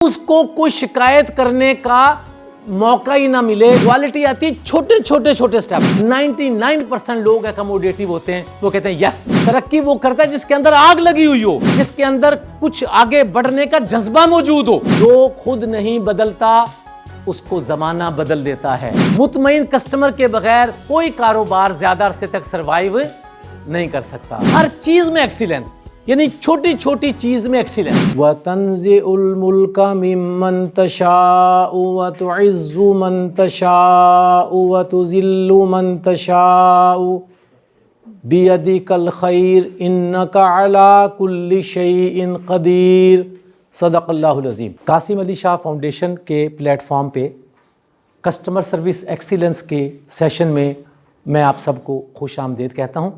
उसको कोई शिकायत करने का मौका ही ना मिले। क्वालिटी आती है छोटे छोटे स्टेप। 99% लोग अकोमोडेटिव होते हैं, वो कहते हैं यस। तरक्की वो करता है जिसके अंदर आग लगी हुई हो, जिसके अंदर कुछ आगे बढ़ने का जज्बा मौजूद हो। जो खुद नहीं बदलता उसको जमाना बदल देता है। मुतमईन कस्टमर के बगैर कोई कारोबार ज्यादा अरसे तक सरवाइव नहीं कर सकता। हर चीज में एक्सीलेंस, यानी छोटी छोटी चीज में एक्सीलेंस। व तंज़िउल मुल्का मिम्मन तशाउ व तुइज़्ज़ु मन तशाउ व तुज़िल्लु मन तशाउ बियदिकल खैर इन्नका अला कुल्लि शैइन क़दीर। सदक़ल्लाहुल अज़ीम। कासिम अली शाह फाउंडेशन के प्लेटफॉर्म पे कस्टमर सर्विस एक्सीलेंस के सेशन में मैं आप सबको खुश आमदीद कहता हूँ।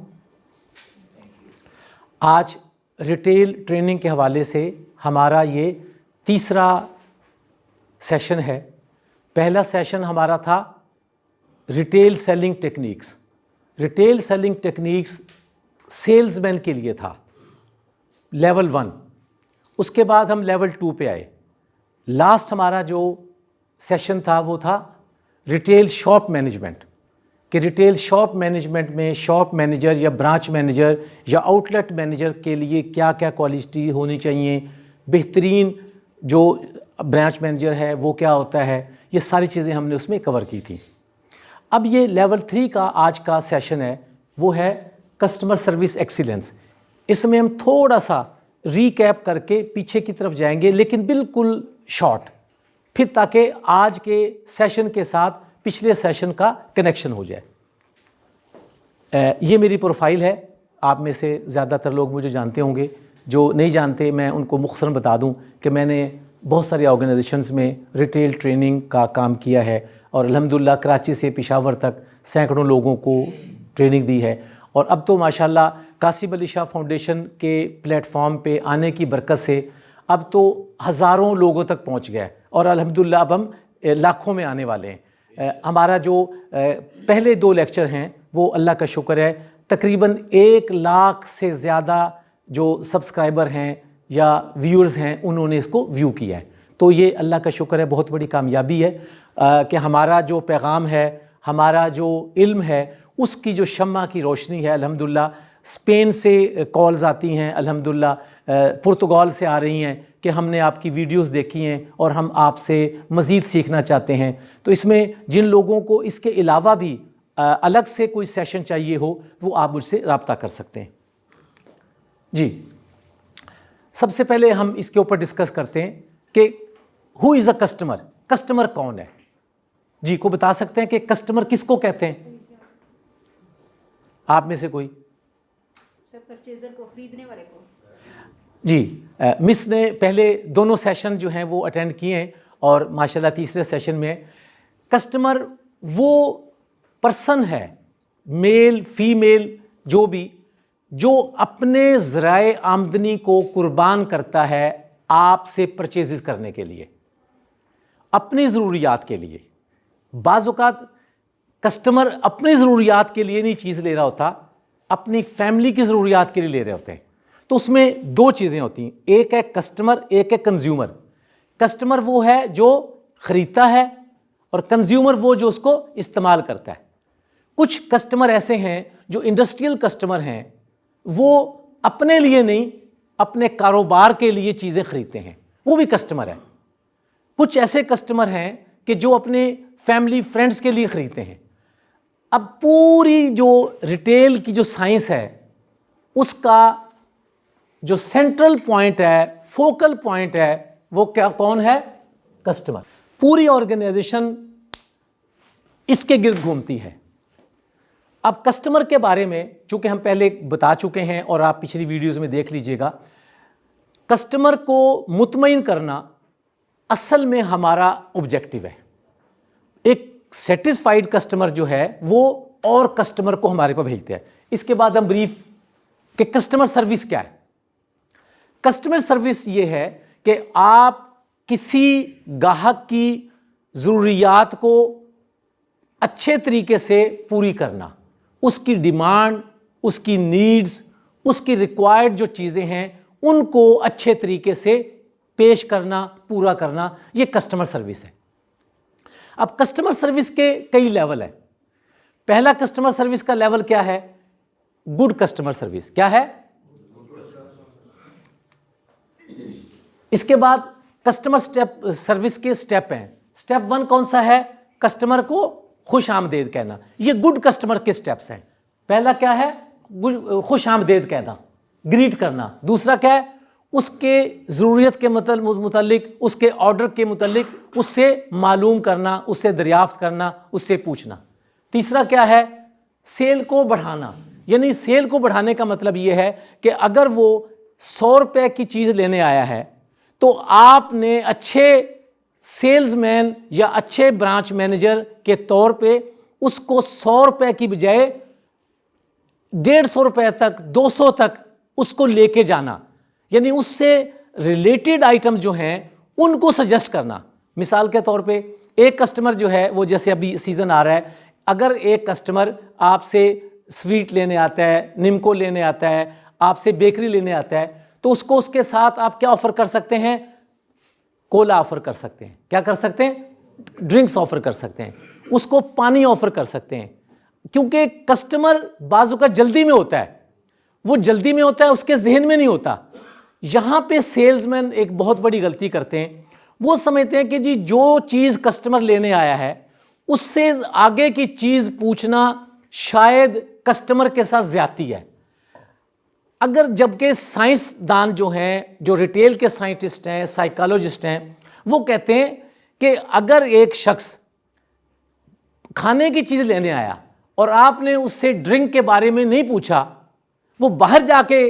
आज रिटेल ट्रेनिंग के हवाले से हमारा ये तीसरा सेशन है। पहला सेशन हमारा था retail selling techniques. Retail selling techniques salesman के लिए था, लेवल 1। उसके बाद हम लेवल 2 पे आए। लास्ट हमारा जो सेशन था वो था रिटेल शॉप मैनेजमेंट, कि रिटेल शॉप मैनेजमेंट में शॉप मैनेजर या ब्रांच मैनेजर या आउटलेट मैनेजर के लिए क्या क्या क्वालिटी होनी चाहिए, बेहतरीन जो ब्रांच मैनेजर है वो क्या होता है, ये सारी चीज़ें हमने उसमें कवर की थी। अब ये लेवल 3 का आज का सेशन है, वो है कस्टमर सर्विस एक्सीलेंस। इसमें हम थोड़ा सा रीकैप करके पीछे की तरफ जाएंगे, लेकिन बिल्कुल शॉर्ट, फिर ताकि आज के सेशन के साथ पिछले सेशन का कनेक्शन हो जाए। ये मेरी प्रोफाइल है। आप में से ज़्यादातर लोग मुझे जानते होंगे, जो नहीं जानते मैं उनको मुख्तसरन बता दूं कि मैंने बहुत सारी ऑर्गेनाइजेशंस में रिटेल ट्रेनिंग का काम किया है और अल्हम्दुलिल्लाह कराची से पेशावर तक सैकड़ों लोगों को ट्रेनिंग दी है। और अब तो माशाल्लाह कासिम अली शाह फाउंडेशन के प्लेटफॉर्म पे आने की बरकत से अब तो हज़ारों लोगों तक पहुंच गया है और अल्हम्दुलिल्लाह अब हम लाखों में आने वाले हैं। हमारा जो पहले 2 लेक्चर हैं वो अल्लाह का शुक्र है तकरीबन 1 लाख से ज़्यादा जो सब्सक्राइबर हैं या व्यूअर्स हैं उन्होंने इसको व्यू किया है। तो ये अल्लाह का शुक्र है, बहुत बड़ी कामयाबी है कि हमारा जो पैगाम है, हमारा जो इल्म है, उसकी जो शम्मा की रोशनी है। अल्हम्दुलिल्लाह स्पेन से कॉल्स आती हैं, अल्हम्दुलिल्लाह पुर्तगाल से आ रही हैं कि हमने आपकी वीडियोस देखी हैं और हम आपसे मज़ीद सीखना चाहते हैं। तो इसमें जिन लोगों को इसके अलावा भी अलग से कोई सेशन चाहिए हो वो आप मुझसे रब्ता कर सकते हैं। जी, सबसे पहले हम इसके ऊपर डिस्कस करते हैं कि who is a customer. Customer कौन है? जी, को बता सकते हैं कि कस्टमर किसको कहते हैं? आप में से कोई? परचेजर को, खरीदने वाले को। जी, मिस ने पहले दोनों सेशन जो हैं वो अटेंड किए हैं और माशाल्लाह तीसरे सेशन में कस्टमर वो पर्सन है, मेल फीमेल जो भी, जो अपने ज़राए आमदनी को कुर्बान करता है आपसे परचेज़ करने के लिए, अपनी ज़रूरियात के लिए। बाज़ औक़ात कस्टमर अपनी ज़रूरियात के लिए नहीं चीज़ ले रहा होता, अपनी फैमिली की ज़रूरियात के लिए ले रहे होते हैं। तो उसमें 2 चीज़ें होती हैं, एक है कस्टमर, एक है कंज्यूमर। कस्टमर वो है जो ख़रीदता है और कंज्यूमर वो जो उसको इस्तेमाल करता है। कुछ कस्टमर ऐसे हैं जो इंडस्ट्रियल कस्टमर हैं, वो अपने लिए नहीं अपने कारोबार के लिए चीज़ें ख़रीदते हैं, वो भी कस्टमर है। कुछ ऐसे कस्टमर हैं कि जो अपने फैमिली फ्रेंड्स के लिए ख़रीदते हैं। अब पूरी जो रिटेल की जो साइंस है उसका जो सेंट्रल पॉइंट है, फोकल पॉइंट है, वो क्या कौन है? कस्टमर। पूरी ऑर्गेनाइजेशन इसके गिर्द घूमती है। अब कस्टमर के बारे में चूंकि हम पहले बता चुके हैं और आप पिछली वीडियोस में देख लीजिएगा, कस्टमर को मुतमईन करना असल में हमारा ऑब्जेक्टिव है। एक सेटिस्फाइड कस्टमर जो है वो और कस्टमर को हमारे पास भेजते हैं। इसके बाद हम ब्रीफ कि कस्टमर सर्विस क्या है। कस्टमर सर्विस ये है कि आप किसी गाहक की ज़रूरियात को अच्छे तरीके से पूरी करना, उसकी डिमांड, उसकी नीड्स, उसकी रिक्वायर्ड जो चीज़ें हैं उनको अच्छे तरीके से पेश करना, पूरा करना, ये कस्टमर सर्विस है। अब कस्टमर सर्विस के कई लेवल है। पहला कस्टमर सर्विस का लेवल क्या है? Good customer service. क्या है? इसके बाद कस्टमर सर्विस के स्टेप हैं। स्टेप 1 कौन सा है? कस्टमर को खुश आमदेद कहना। ये गुड कस्टमर के स्टेप्स हैं। पहला क्या है? खुश आमदेद कहना, ग्रीट करना। दूसरा क्या है? उसके ज़रूरियत के मुतालिक, उसके ऑर्डर के मुतालिक उससे मालूम करना, उससे दरियाफ्त करना, उससे पूछना। तीसरा क्या है? सेल को बढ़ाना। यानी सेल को बढ़ाने का मतलब ये है कि अगर वो 100 रुपये की चीज़ लेने आया है तो आपने अच्छे सेल्समैन या अच्छे ब्रांच मैनेजर के तौर पे उसको 100 रुपये की बजाय 150 रुपये तक, 200 तक उसको लेके जाना। यानी उससे रिलेटेड आइटम जो हैं उनको सजेस्ट करना। मिसाल के तौर पे एक कस्टमर जो है वो, जैसे अभी सीज़न आ रहा है, अगर एक कस्टमर आपसे स्वीट लेने आता है, निम्को लेने आता है, आपसे बेकरी लेने आता है, तो उसको उसके साथ आप क्या ऑफ़र कर सकते हैं? कोला ऑफ़र कर सकते हैं। क्या कर सकते हैं? ड्रिंक्स ऑफ़र कर सकते हैं। उसको पानी ऑफ़र कर सकते हैं। क्योंकि कस्टमर बाजू का जल्दी में होता है, वो जल्दी में होता है, उसके जहन में नहीं होता। यहाँ पे सेल्समैन एक बहुत बड़ी गलती करते हैं। वो समझते हैं कि जी जो चीज़ कस्टमर लेने आया है उससे आगे की चीज़ पूछना शायद कस्टमर के साथ ज्यादती है। अगर जबकि साइंसदान जो हैं, जो रिटेल के साइंटिस्ट हैं, साइकोलॉजिस्ट हैं, वो कहते हैं कि अगर एक शख्स खाने की चीज़ लेने आया और आपने उससे ड्रिंक के बारे में नहीं पूछा, वो बाहर जाके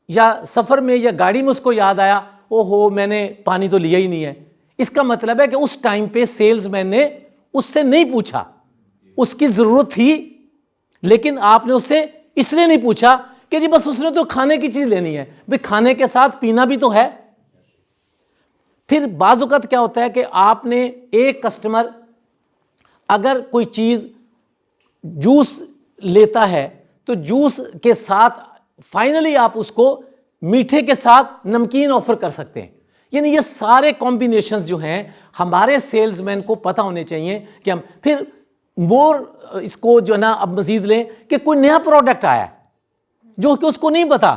या सफ़र में या गाड़ी में उसको याद आया, ओहो मैंने पानी तो लिया ही नहीं है, इसका मतलब है कि उस टाइम पे सेल्समैन ने उससे नहीं पूछा। उसकी ज़रूरत थी लेकिन आपने उससे इसलिए नहीं पूछा कि जी बस उसने तो खाने की चीज़ लेनी है। भाई खाने के साथ पीना भी तो है। फिर बाज़ औक़ात क्या होता है कि आपने एक कस्टमर अगर कोई चीज़ जूस लेता है तो जूस के साथ फाइनली आप उसको मीठे के साथ नमकीन ऑफ़र कर सकते हैं। यानी ये सारे कॉम्बिनेशंस जो हैं हमारे सेल्समैन को पता होने चाहिए कि हम फिर मोर इसको जो है ना अब मज़ीद लें कि कोई नया प्रोडक्ट आया जो कि उसको नहीं पता,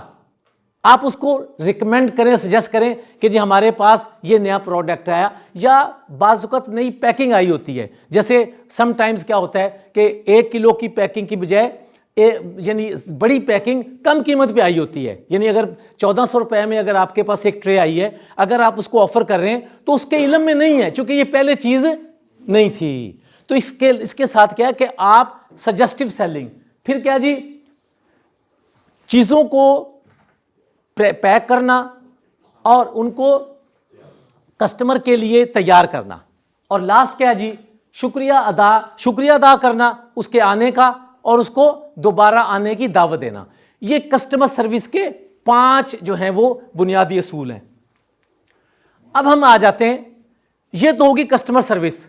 आप उसको रिकमेंड करें, सजेस्ट करें कि जी हमारे पास ये नया प्रोडक्ट आया, या बाज़ वक़्त नई पैकिंग आई होती है। जैसे समटाइम्स क्या होता है कि 1 किलो की पैकिंग की बजाय यानी बड़ी पैकिंग कम कीमत पे आई होती है। यानी अगर 1400 रुपये में अगर आपके पास एक ट्रे आई है, अगर आप उसको ऑफ़र कर रहे हैं तो उसके इल्म में नहीं है, चूँकि ये पहले चीज़ नहीं थी। तो इसके साथ क्या है कि आप सजेस्टिव सेलिंग, फिर क्या जी, चीज़ों को पैक करना और उनको कस्टमर के लिए तैयार करना, और लास्ट क्या है जी, शुक्रिया अदा करना उसके आने का और उसको दोबारा आने की दावत देना। ये कस्टमर सर्विस के 5 जो हैं वो बुनियादी असूल हैं। अब हम आ जाते हैं, ये तो होगी customer service,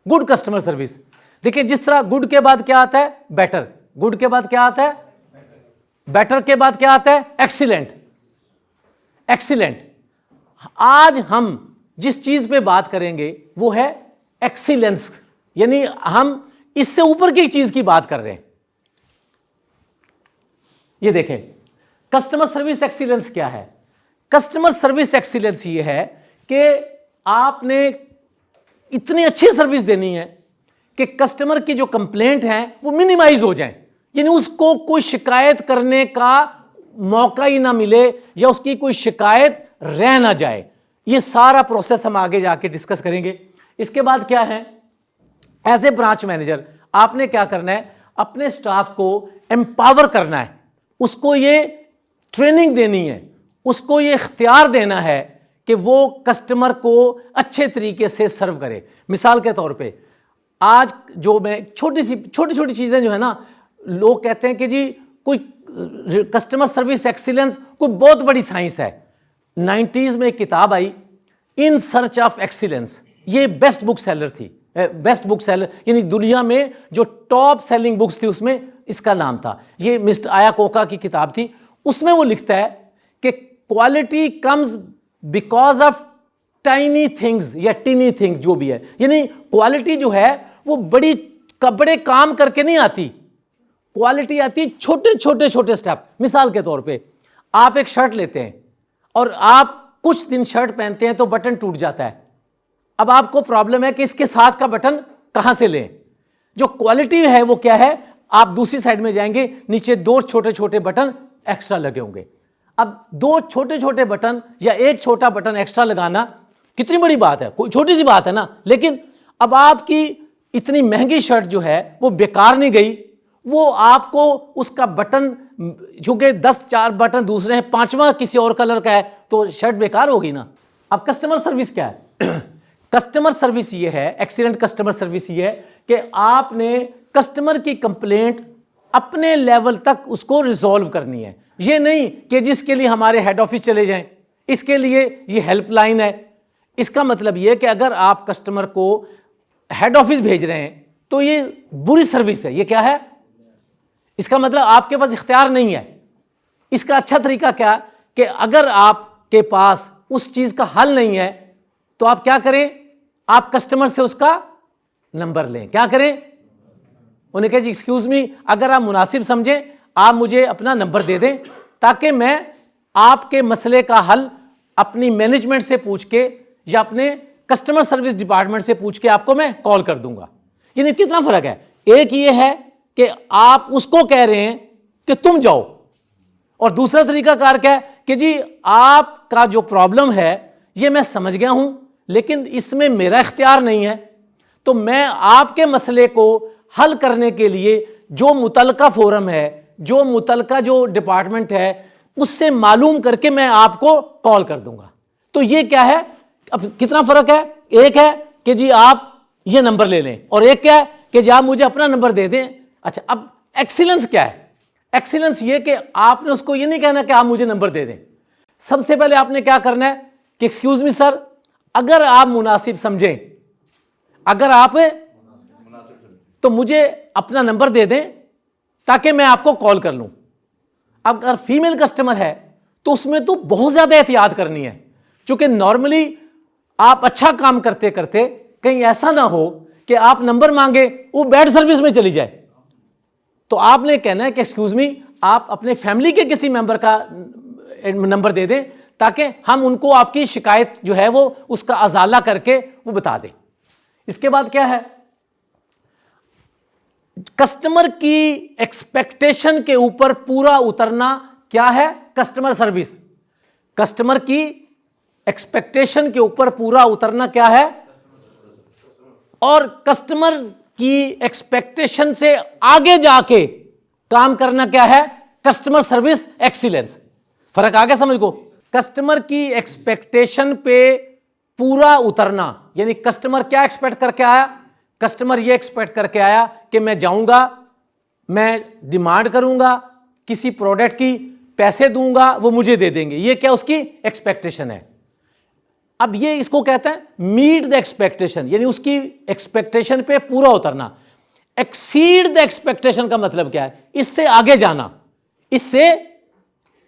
good customer service. देखिए जिस तरह गुड के बाद क्या आता है? बेटर। गुड के बाद क्या आता है? बेटर के बाद क्या आता है? एक्सीलेंट। एक्सीलेंट। आज हम जिस चीज पे बात करेंगे वो है एक्सीलेंस, यानी हम इससे ऊपर की चीज की बात कर रहे हैं। ये देखें कस्टमर सर्विस एक्सीलेंस क्या है। कस्टमर सर्विस एक्सीलेंस ये है कि आपने इतनी अच्छी सर्विस देनी है कि कस्टमर की जो कंप्लेंट है वो मिनिमाइज हो जाए, यानी उसको कोई शिकायत करने का मौका ही ना मिले या उसकी कोई शिकायत रह ना जाए। ये सारा प्रोसेस हम आगे जाके डिस्कस करेंगे। इसके बाद क्या है, एज ए ब्रांच मैनेजर आपने क्या करना है, अपने स्टाफ को एम्पावर करना है, उसको ये ट्रेनिंग देनी है, उसको ये इख्तियार देना है कि वो कस्टमर को अच्छे तरीके से सर्व करे। मिसाल के तौर पे आज जो मैं छोटी छोटी चीज़ें जो है ना, लोग कहते हैं कि जी कोई कस्टमर सर्विस एक्सीलेंस कोई बहुत बड़ी साइंस है। 90s में एक किताब आई, इन सर्च ऑफ एक्सीलेंस, ये बेस्ट बुक सेलर थी, बेस्ट बुक सेलर यानी दुनिया में जो टॉप सेलिंग बुक्स थी उसमें इसका नाम था। ये मिस्टर आयाकोका की किताब थी। उसमें वो लिखता है कि quality comes because of tiny things या टीनी थिंग्स जो भी है, यानी क्वालिटी जो है वो बड़े काम करके नहीं आती। क्वालिटी आती छोटे छोटे छोटे स्टेप। मिसाल के तौर पे आप एक शर्ट लेते हैं और आप कुछ दिन शर्ट पहनते हैं तो बटन टूट जाता है। अब आपको प्रॉब्लम है कि इसके साथ का बटन कहां से लें। जो क्वालिटी है वो क्या है, आप दूसरी साइड में जाएंगे, नीचे 2 छोटे छोटे बटन एक्स्ट्रा लगे होंगे। अब 2 छोटे छोटे बटन या एक छोटा बटन एक्स्ट्रा लगाना कितनी बड़ी बात है, कोई छोटी सी बात है ना। लेकिन अब आपकी इतनी महंगी शर्ट जो है वो बेकार नहीं गई, वो आपको उसका बटन, क्योंकि 10 बटन दूसरे हैं, 5वां किसी और कलर का है तो शर्ट बेकार होगी ना। अब कस्टमर सर्विस क्या है? कस्टमर सर्विस ये है, एक्सीलेंट कस्टमर सर्विस ये है कि आपने कस्टमर की कंप्लेंट अपने लेवल तक उसको रिजॉल्व करनी है। ये नहीं कि जिसके लिए हमारे हेड ऑफिस चले जाएं, इसके लिए ये हेल्पलाइन है। इसका मतलब ये कि अगर आप कस्टमर को हेड ऑफिस भेज रहे हैं तो ये बुरी सर्विस है। ये क्या है? इसका मतलब आपके पास इख्तियार नहीं है। इसका अच्छा तरीका क्या कि अगर आपके पास उस चीज का हल नहीं है तो आप क्या करें, आप कस्टमर से उसका नंबर लें। क्या करें? उन्हें कहें एक्सक्यूज मी, अगर आप मुनासिब समझें आप मुझे अपना नंबर दे दें ताकि मैं आपके मसले का हल अपनी मैनेजमेंट से पूछ के या अपने कस्टमर सर्विस डिपार्टमेंट से पूछ के आपको मैं कॉल कर दूंगा। यानी कितना फर्क है। एक ये है कि आप उसको कह रहे हैं कि तुम जाओ, और दूसरा तरीका कार क्या है कि जी आपका जो प्रॉब्लम है ये मैं समझ गया हूं लेकिन इसमें मेरा इख्तियार नहीं है, तो मैं आपके मसले को हल करने के लिए जो मुतलका फोरम है, जो मुतलका जो डिपार्टमेंट है, उससे मालूम करके मैं आपको कॉल कर दूंगा। तो ये क्या है, अब कितना फर्क है। एक है कि जी आप ये नंबर ले लें और एक क्या है कि जी आप मुझे अपना नंबर दे दें। अच्छा, अब एक्सीलेंस क्या है? एक्सीलेंस ये कि आपने उसको ये नहीं कहना कि आप मुझे नंबर दे दें। सबसे पहले आपने क्या करना है कि एक्सक्यूज मी सर, अगर आप मुनासिब समझें, अगर आप तो मुझे अपना नंबर दे दें ताकि मैं आपको कॉल कर लूं। अब अगर फीमेल कस्टमर है तो उसमें तो बहुत ज्यादा एहतियात करनी है, क्योंकि नॉर्मली आप अच्छा काम करते करते कहीं ऐसा ना हो कि आप नंबर मांगे वो बैड सर्विस में चली जाए। तो आपने कहना है कि एक्सक्यूज मी, आप अपने फैमिली के किसी मेंबर का नंबर दे दें ताकि हम उनको आपकी शिकायत जो है वो उसका अजाला करके वो बता दें। इसके बाद क्या है, कस्टमर की एक्सपेक्टेशन के ऊपर पूरा उतरना क्या है? Customer service. कस्टमर की एक्सपेक्टेशन के ऊपर पूरा उतरना क्या है? और कस्टमर की एक्सपेक्टेशन से आगे जाके काम करना क्या है? Customer service excellence. फर्क आ गया समझ को? कस्टमर की एक्सपेक्टेशन पे पूरा उतरना, यानी कस्टमर क्या एक्सपेक्ट करके आया? कस्टमर ये एक्सपेक्ट करके आया कि मैं जाऊंगा, मैं डिमांड करूंगा किसी प्रोडक्ट की, पैसे दूंगा, वो मुझे दे देंगे। ये क्या उसकी एक्सपेक्टेशन है। अब ये इसको कहते हैं मीट द एक्सपेक्टेशन, यानी उसकी एक्सपेक्टेशन पे पूरा उतरना। एक्सीड द एक्सपेक्टेशन का मतलब क्या है? इससे आगे जाना, इससे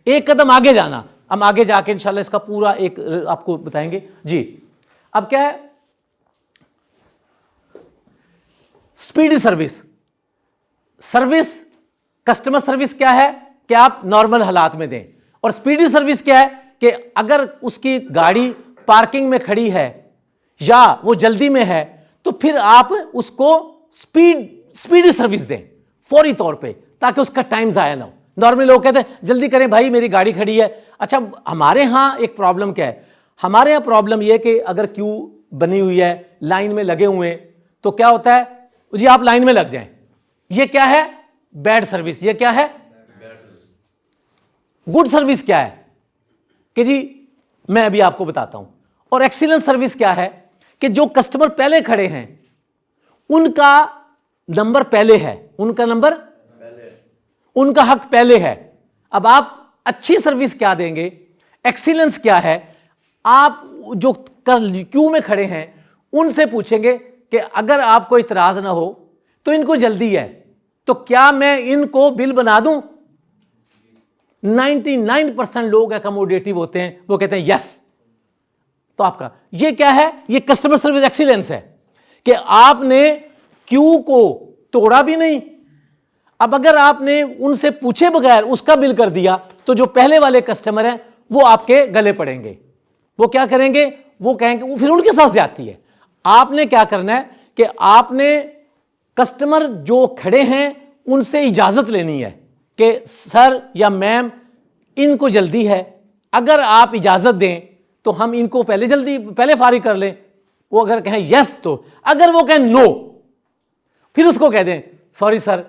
एक कदम आगे जाना। हम आगे जाके इंशाल्लाह इसका पूरा एक आपको बताएंगे जी। अब क्या है? Speedy service. Service, customer service क्या है कि आप नॉर्मल हालात में दें, और स्पीडी सर्विस क्या है कि अगर उसकी गाड़ी पार्किंग में खड़ी है या वो जल्दी में है तो फिर आप उसको स्पीडी सर्विस दें फौरी तौर पे, ताकि उसका टाइम जाया ना हो। नॉर्मली लोग कहते हैं जल्दी करें भाई मेरी गाड़ी खड़ी है। अच्छा, हमारे यहाँ एक प्रॉब्लम क्या है, हमारे यहाँ प्रॉब्लम यह कि अगर क्यू बनी हुई है, लाइन में लगे हुए हैं, तो क्या होता है जी आप लाइन में लग जाएं। ये क्या है? Bad service. ये क्या है? गुड सर्विस क्या है कि जी मैं अभी आपको बताता हूं। और एक्सीलेंट सर्विस क्या है कि जो कस्टमर पहले खड़े हैं उनका नंबर पहले है, उनका नंबर पहले, उनका हक पहले है। अब आप अच्छी सर्विस क्या देंगे, एक्सीलेंस क्या है? आप जो क्यू में खड़े हैं उनसे पूछेंगे कि अगर आपको इतराज ना हो तो इनको जल्दी है तो क्या मैं इनको बिल बना दूं? 99% लोग अकोमोडेटिव होते हैं, वो कहते हैं यस, तो आपका ये क्या है, ये कस्टमर सर्विस एक्सीलेंस है कि आपने क्यू को तोड़ा भी नहीं। अब अगर आपने उनसे पूछे बगैर उसका बिल कर दिया तो जो पहले वाले कस्टमर हैं वो आपके गले पड़ेंगे। वो क्या करेंगे, वो कहेंगे, वो फिर उनके साथ ज्यादती है। आपने क्या करना है कि आपने कस्टमर जो खड़े हैं उनसे इजाजत लेनी है कि सर या मैम इनको जल्दी है, अगर आप इजाजत दें तो हम इनको पहले फारिग कर लें। वो अगर कहें यस, तो अगर वो कहें नो, फिर उसको कह दें सॉरी सर,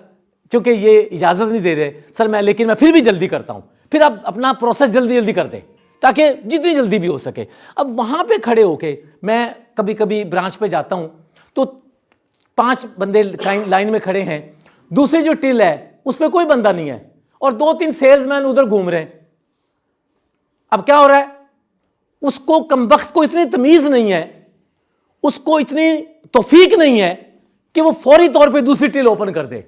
चूंकि ये इजाजत नहीं दे रहे सर लेकिन मैं फिर भी जल्दी करता हूं। फिर आप अपना प्रोसेस जल्दी जल्दी कर दें ताकि जितनी जल्दी भी हो सके। अब वहां पे खड़े होके मैं कभी कभी ब्रांच पे जाता हूं तो 5 बंदे लाइन में खड़े हैं, दूसरी जो टिल है उस पर कोई बंदा नहीं है और 2-3 सेल्समैन उधर घूम रहे हैं। अब क्या हो रहा है, उसको कमबख्त को इतनी तमीज नहीं है, उसको इतनी तौफीक नहीं है कि वो फौरी तौर पे दूसरी टिल ओपन कर दे।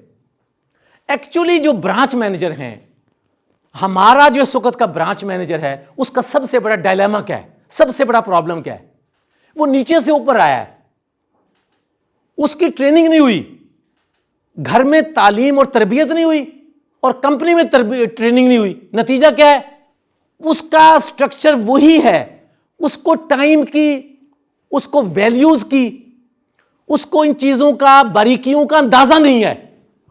एक्चुअली जो ब्रांच मैनेजर हैं, हमारा जो इस वक्त का ब्रांच मैनेजर है, उसका सबसे बड़ा डायलेमा क्या है, सबसे बड़ा प्रॉब्लम क्या है, वो नीचे से ऊपर आया है, उसकी ट्रेनिंग नहीं हुई, घर में तालीम और तरबियत नहीं हुई और कंपनी में ट्रेनिंग नहीं हुई। नतीजा क्या है, उसका स्ट्रक्चर वही है, उसको टाइम की, उसको वैल्यूज की, उसको इन चीजों का, बारीकियों का अंदाजा नहीं है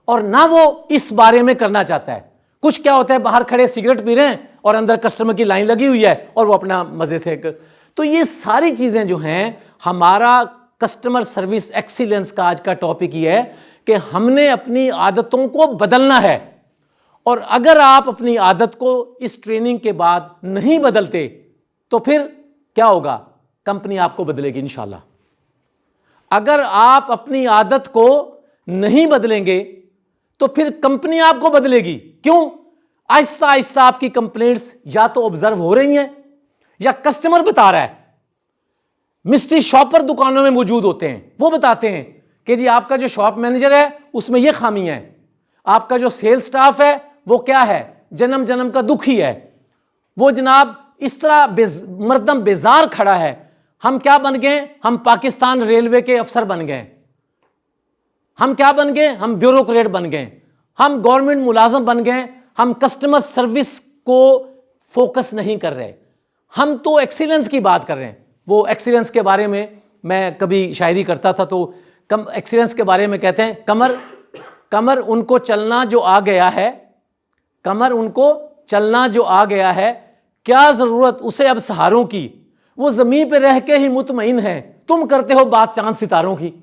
और ना वो इस बारे में करना चाहता है। कुछ क्या होता है, बाहर खड़े सिगरेट पी रहे हैं और अंदर कस्टमर की लाइन लगी हुई है और वो अपना मजे से तो ये सारी चीजें जो हैं, हमारा कस्टमर सर्विस एक्सीलेंस का आज का टॉपिक ये है कि हमने अपनी आदतों को बदलना है। और अगर आप अपनी आदत को इस ट्रेनिंग के बाद नहीं बदलते तो फिर क्या होगा, कंपनी आपको बदलेगी इंशाल्लाह। अगर आप अपनी आदत को नहीं बदलेंगे तो फिर कंपनी आपको बदलेगी। क्यों, आहिस्ता आहिस्ता आपकी कंप्लेंट्स या तो ऑब्जर्व हो रही हैं या कस्टमर बता रहा है। मिस्ट्री शॉपर दुकानों में मौजूद होते हैं, वो बताते हैं कि जी आपका जो शॉप मैनेजर है उसमें ये खामियां हैं, आपका जो सेल्स स्टाफ है वो क्या है, जन्म जन्म का दुखी है, वो जनाब इस तरह मर्दम बेजार खड़ा है। हम क्या बन गए, हम पाकिस्तान रेलवे के अफसर बन गए, हम क्या बन गए, हम ब्यूरोक्रेट बन गए, हम गवर्नमेंट मुलाजम बन गए, हम कस्टमर सर्विस को फोकस नहीं कर रहे, हम तो एक्सीलेंस की बात कर रहे हैं। वो एक्सीलेंस के बारे में मैं कभी शायरी करता था तो एक्सीलेंस के बारे में कहते हैं, कमर उनको चलना जो आ गया है, कमर उनको चलना जो आ गया है, क्या जरूरत उसे अब सहारों की, वो जमीन पे रह के ही मुतमईन है, तुम करते हो बात चांद सितारों की।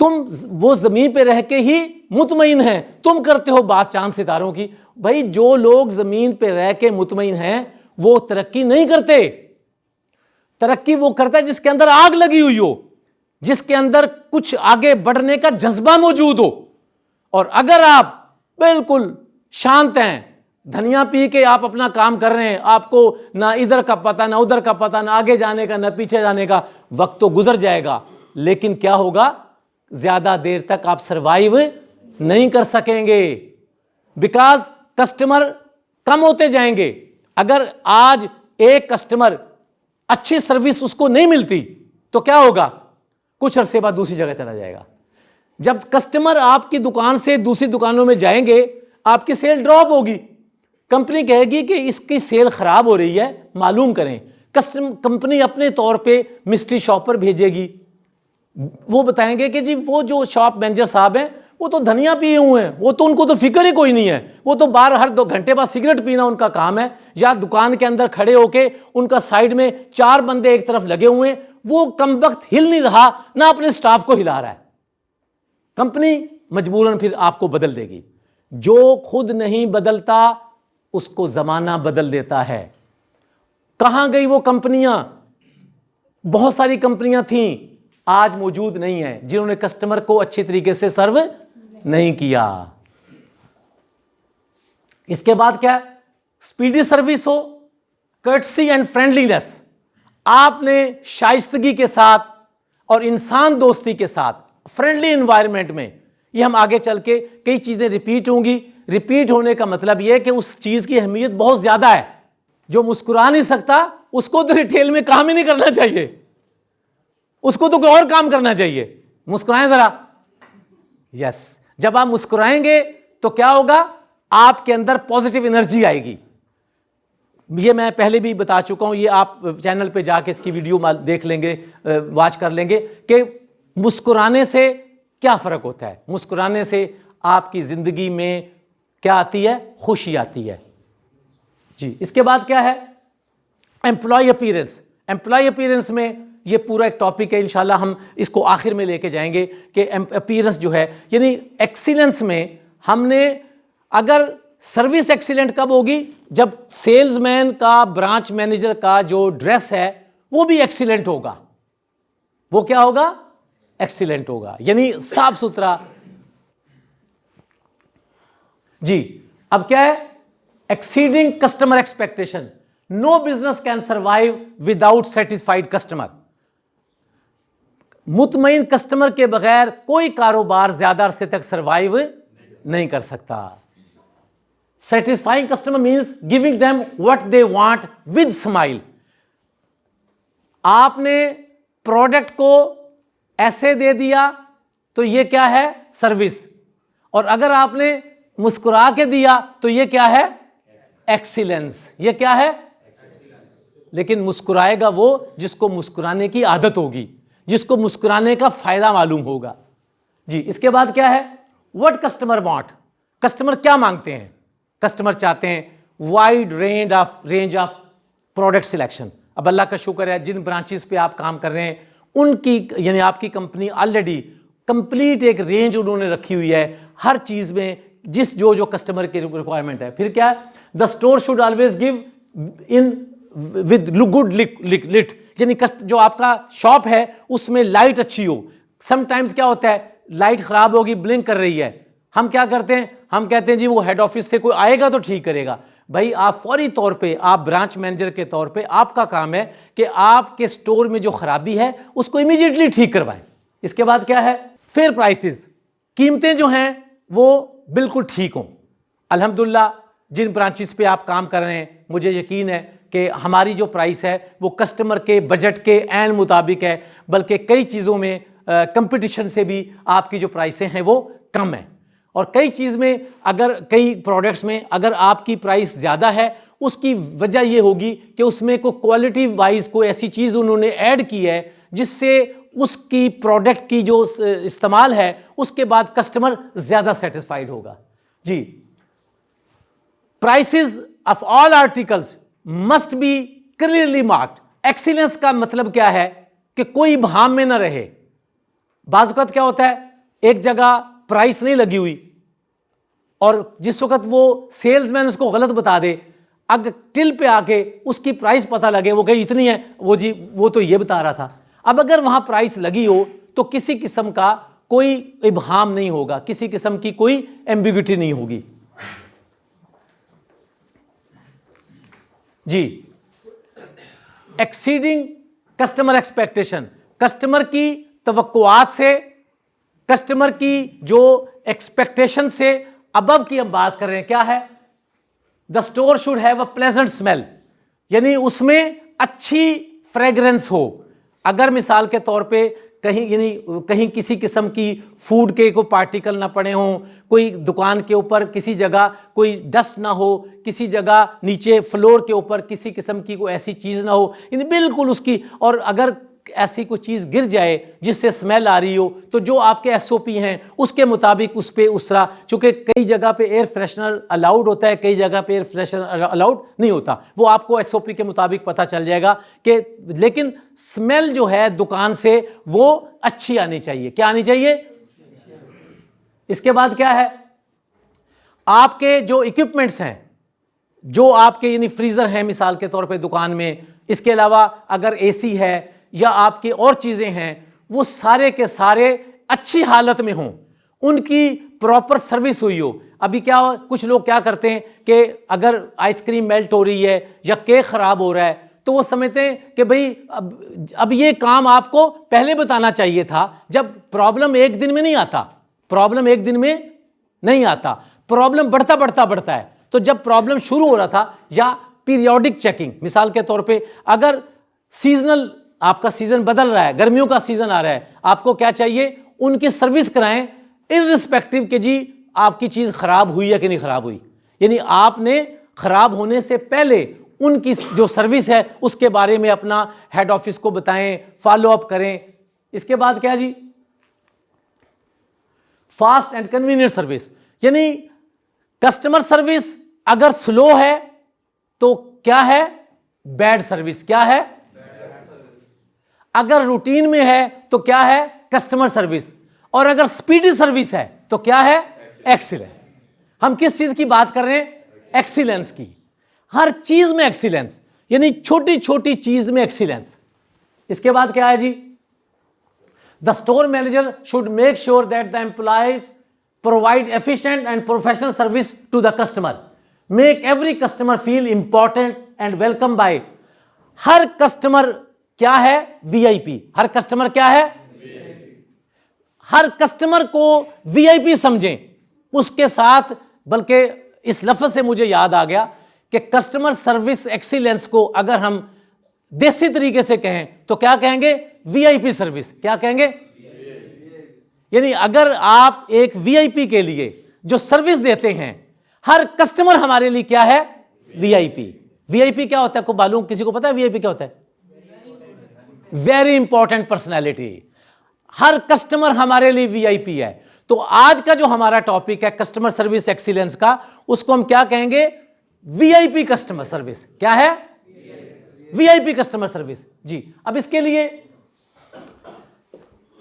वो जमीन पे रह के ही मुतमईन है, तुम करते हो बात चांद सितारों की। भाई जो लोग जमीन पे रह के मुतमईन हैं वो तरक्की नहीं करते। तरक्की वो करता है जिसके अंदर आग लगी हुई हो, जिसके अंदर कुछ आगे बढ़ने का जज्बा मौजूद हो। और अगर आप बिल्कुल शांत हैं, धनिया पी के आप अपना काम कर रहे हैं, आपको ना इधर का पता ना उधर का पता, ना आगे जाने का ना पीछे जाने का, वक्त तो गुजर जाएगा लेकिन क्या होगा, ज्यादा देर तक आप सरवाइव नहीं कर सकेंगे, बिकॉज कस्टमर कम होते जाएंगे। अगर आज एक कस्टमर अच्छी सर्विस उसको नहीं मिलती तो क्या होगा, कुछ अरसे बाद दूसरी जगह चला जाएगा। जब कस्टमर आपकी दुकान से दूसरी दुकानों में जाएंगे आपकी सेल ड्रॉप होगी, कंपनी कहेगी कि इसकी सेल खराब हो रही है, मालूम करें। कंपनी अपने तौर पे मिस्ट्री शॉपर भेजेगी, वो बताएंगे कि जी वो जो शॉप मैनेजर साहब हैं वो तो धनिया पिए हुए हैं, वो तो उनको तो फिक्र ही कोई नहीं है, वो तो बाहर हर 2 घंटे बाद सिगरेट पीना उनका काम है, या दुकान के अंदर खड़े होके उनका साइड में 4 बंदे एक तरफ लगे हुए हैं, वो कमबख्त हिल नहीं रहा ना अपने स्टाफ को हिला रहा है। कंपनी मजबूरन फिर आपको बदल देगी। जो खुद नहीं बदलता उसको जमाना बदल देता है। कहां गई वो कंपनियां, बहुत सारी कंपनियां थीं, आज मौजूद नहीं है, जिन्होंने कस्टमर को अच्छी तरीके से सर्व नहीं किया। इसके बाद क्या, स्पीडी सर्विस हो, कर्टसी एंड फ्रेंडलीनेस, आपने शाइस्तगी के साथ और इंसान दोस्ती के साथ फ्रेंडली एनवायरनमेंट में, ये हम आगे चल के कई चीजें रिपीट होंगी। रिपीट होने का मतलब यह है कि उस चीज की अहमियत बहुत ज्यादा है। जो मुस्कुरा नहीं सकता उसको तो रिटेल में काम ही नहीं करना चाहिए, उसको तो कोई और काम करना चाहिए। मुस्कुराएं जरा। यस, जब आप मुस्कुराएंगे तो क्या होगा, आपके अंदर पॉजिटिव एनर्जी आएगी। ये मैं पहले भी बता चुका हूं, ये आप चैनल पे जाके इसकी वीडियो देख लेंगे, वॉच कर लेंगे कि मुस्कुराने से क्या फर्क होता है। मुस्कुराने से आपकी जिंदगी में क्या आती है, खुशी आती है जी। इसके बाद क्या है, एम्प्लॉय अपीयरेंस। एम्प्लॉय अपीयरेंस में ये पूरा एक टॉपिक है, इंशाल्लाह हम इसको आखिर में लेके जाएंगे कि अपीयरेंस जो है, यानी एक्सीलेंस में हमने, अगर सर्विस एक्सीलेंट कब होगी, जब सेल्समैन का, ब्रांच मैनेजर का जो ड्रेस है वो भी एक्सीलेंट होगा। वो क्या होगा, एक्सीलेंट होगा, यानी साफ सुथरा जी। अब क्या है, exceeding customer expectation. No business can survive without satisfied customer. मुतमईन कस्टमर के बगैर कोई कारोबार ज्यादा अरसे तक सर्वाइव नहीं कर सकता। Satisfying customer means giving them what they want with smile. आपने प्रोडक्ट को ऐसे दे दिया तो ये क्या है, सर्विस। और अगर आपने मुस्कुरा के दिया तो ये क्या है, एक्सीलेंस। ये क्या है, लेकिन मुस्कुराएगा वो जिसको मुस्कुराने की आदत होगी, जिसको मुस्कुराने का फायदा मालूम होगा जी। इसके बाद क्या है, व्हाट कस्टमर वांट। कस्टमर क्या मांगते हैं, कस्टमर चाहते हैं wide range of product selection. अब अल्लाह का शुक्र है, जिन ब्रांचेस पे आप काम कर रहे हैं उनकी, यानी आपकी कंपनी ऑलरेडी कंप्लीट एक रेंज उन्होंने रखी हुई है हर चीज में, जिस जो कस्टमर की रिक्वायरमेंट है। फिर क्या है, the store should always give in with good lit, यानी जो आपका शॉप है उसमें लाइट अच्छी हो। समटाइम्स क्या होता है, लाइट खराब होगी, ब्लिंक कर रही है, हम क्या करते हैं, हम कहते हैं जी वो हेड ऑफिस से कोई आएगा तो ठीक करेगा। भाई आप फौरी तौर पे, आप ब्रांच मैनेजर के तौर पे आपका काम है कि आपके स्टोर में जो खराबी है उसको इमीडिएटली ठीक करवाएं। इसके बाद क्या है, फेयर प्राइसेस। कीमतें जो हैं वो बिल्कुल ठीक हों। अल्हम्दुलिल्लाह जिन ब्रांचेस पे आप काम कर रहे हैं, मुझे यकीन है कि हमारी जो प्राइस है वो कस्टमर के बजट के ऐन मुताबिक है, बल्कि कई चीज़ों में कंपटीशन से भी आपकी जो प्राइसें हैं वो कम है। और कई चीज़ में, अगर कई प्रोडक्ट्स में अगर आपकी प्राइस ज़्यादा है, उसकी वजह ये होगी कि उसमें कोई क्वालिटी वाइज कोई ऐसी चीज़ उन्होंने ऐड की है जिससे उसकी प्रोडक्ट की जो इस्तेमाल है उसके बाद कस्टमर ज़्यादा सेटिस्फाइड होगा जी। Prices of all articles must be clearly marked. Excellence का मतलब क्या है कि कोई भाम में ना रहे। बाज़ वक़्त क्या होता है, एक जगह प्राइस नहीं लगी हुई और जिस वक्त वो सेल्समैन उसको गलत बता दे, अगर टिल पे आके उसकी प्राइस पता लगे, वो कहीं इतनी है, वो जी वो तो ये बता रहा था। अब अगर वहां प्राइस लगी हो तो किसी किस्म का कोई इबहाम नहीं होगा, किसी किस्म की कोई एम्बिग्युइटी नहीं होगी जी। एक्सीडिंग कस्टमर एक्सपेक्टेशन, कस्टमर की तवक्कुआत से, कस्टमर की जो एक्सपेक्टेशन से अबव की हम बात कर रहे हैं। क्या है, the store should have a pleasant smell, यानी उसमें अच्छी फ्रेग्रेंस हो। अगर मिसाल के तौर पे कहीं, यानी कहीं किसी किस्म की फूड के कोई पार्टिकल ना पड़े हों, कोई दुकान के ऊपर किसी जगह कोई डस्ट ना हो, किसी जगह नीचे फ्लोर के ऊपर किसी किस्म की कोई ऐसी चीज़ ना हो, यानी बिल्कुल उसकी, और अगर ऐसी कोई चीज़ गिर जाए जिससे स्मेल आ रही हो तो जो आपके एसओपी हैं उसके मुताबिक उस पे उस तरह, चूँकि कई जगह पे एयर फ्रेशनर अलाउड होता है, कई जगह पे एयर फ्रेशनर अलाउड नहीं होता, वो आपको एसओपी के मुताबिक पता चल जाएगा कि, लेकिन स्मेल जो है दुकान से वो अच्छी आनी चाहिए। क्या आनी चाहिए। इसके बाद क्या है, आपके जो इक्विपमेंट्स हैं, जो आपके यानी फ्रीज़र हैं मिसाल के तौर पे दुकान में, इसके अलावा अगर एसी है या आपकी और चीज़ें हैं, वो सारे के सारे अच्छी हालत में हों, उनकी प्रॉपर सर्विस हुई हो। अभी क्या हो, कुछ लोग क्या करते हैं कि अगर आइसक्रीम मेल्ट हो रही है या केक ख़राब हो रहा है तो वो समझते हैं कि भाई अब ये काम आपको पहले बताना चाहिए था। जब प्रॉब्लम एक दिन में नहीं आता, प्रॉब्लम एक दिन में नहीं आता, प्रॉब्लम बढ़ता है। तो जब प्रॉब्लम शुरू हो रहा था या पीरियोडिक चेकिंग, मिसाल के तौर पे अगर सीजनल आपका सीजन बदल रहा है, गर्मियों का सीजन आ रहा है, आपको क्या चाहिए, उनकी सर्विस कराएं इररिस्पेक्टिव कि जी आपकी चीज खराब हुई है कि नहीं खराब हुई। यानी आपने खराब होने से पहले उनकी जो सर्विस है उसके बारे में अपना हेड ऑफिस को बताएं, फॉलो अप करें। इसके बाद क्या जी, फास्ट एंड कन्वीनियंट सर्विस, यानी कस्टमर सर्विस अगर स्लो है तो क्या है, बैड सर्विस। क्या है, अगर रूटीन में है तो क्या है, कस्टमर सर्विस। और अगर स्पीडी सर्विस है तो क्या है, एक्सीलेंस। हम किस चीज की बात कर रहे हैं, एक्सीलेंस की। हर चीज में एक्सीलेंस, यानी छोटी छोटी चीज में एक्सीलेंस। इसके बाद क्या है जी, the store manager should make sure that the employees provide efficient and professional service to the customer, make every customer feel important and welcome by. हर कस्टमर क्या है, वीआईपी। हर कस्टमर क्या है, हर कस्टमर को वीआईपी समझें। उसके साथ, बल्कि इस लफ्ज से मुझे याद आ गया कि कस्टमर सर्विस एक्सीलेंस को अगर हम देसी तरीके से कहें तो क्या कहेंगे, वीआईपी सर्विस। क्या कहेंगे, यानी अगर आप एक वीआईपी के लिए जो सर्विस देते हैं, हर कस्टमर हमारे लिए क्या है, वीआईपी। वीआईपी क्या होता है, को मालूम, किसी को पता है वीआईपी क्या होता है, वेरी इंपॉर्टेंट पर्सनैलिटी। हर कस्टमर हमारे लिए वीआईपी है। तो आज का जो हमारा टॉपिक है कस्टमर सर्विस एक्सीलेंस का, उसको हम क्या कहेंगे, वीआईपी कस्टमर सर्विस। क्या है, वीआईपी कस्टमर सर्विस जी। अब इसके लिए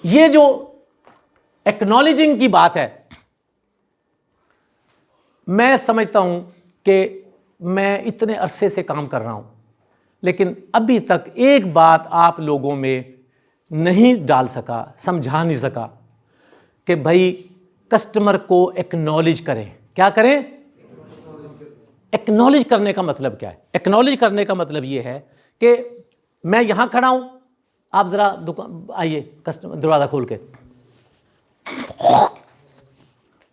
ये जो एक्नॉलेजिंग की बात है, मैं समझता हूं कि मैं इतने अरसे से काम कर रहा हूं, लेकिन अभी तक एक बात आप लोगों में नहीं डाल सका, समझा नहीं सका कि भाई कस्टमर को एक्नॉलेज करें। क्या करें, एक्नॉलेज करने का मतलब क्या है। एक्नॉलेज करने का मतलब यह है कि मैं यहां खड़ा हूं, आप जरा दुकान आइए, कस्टमर दरवाजा खोल के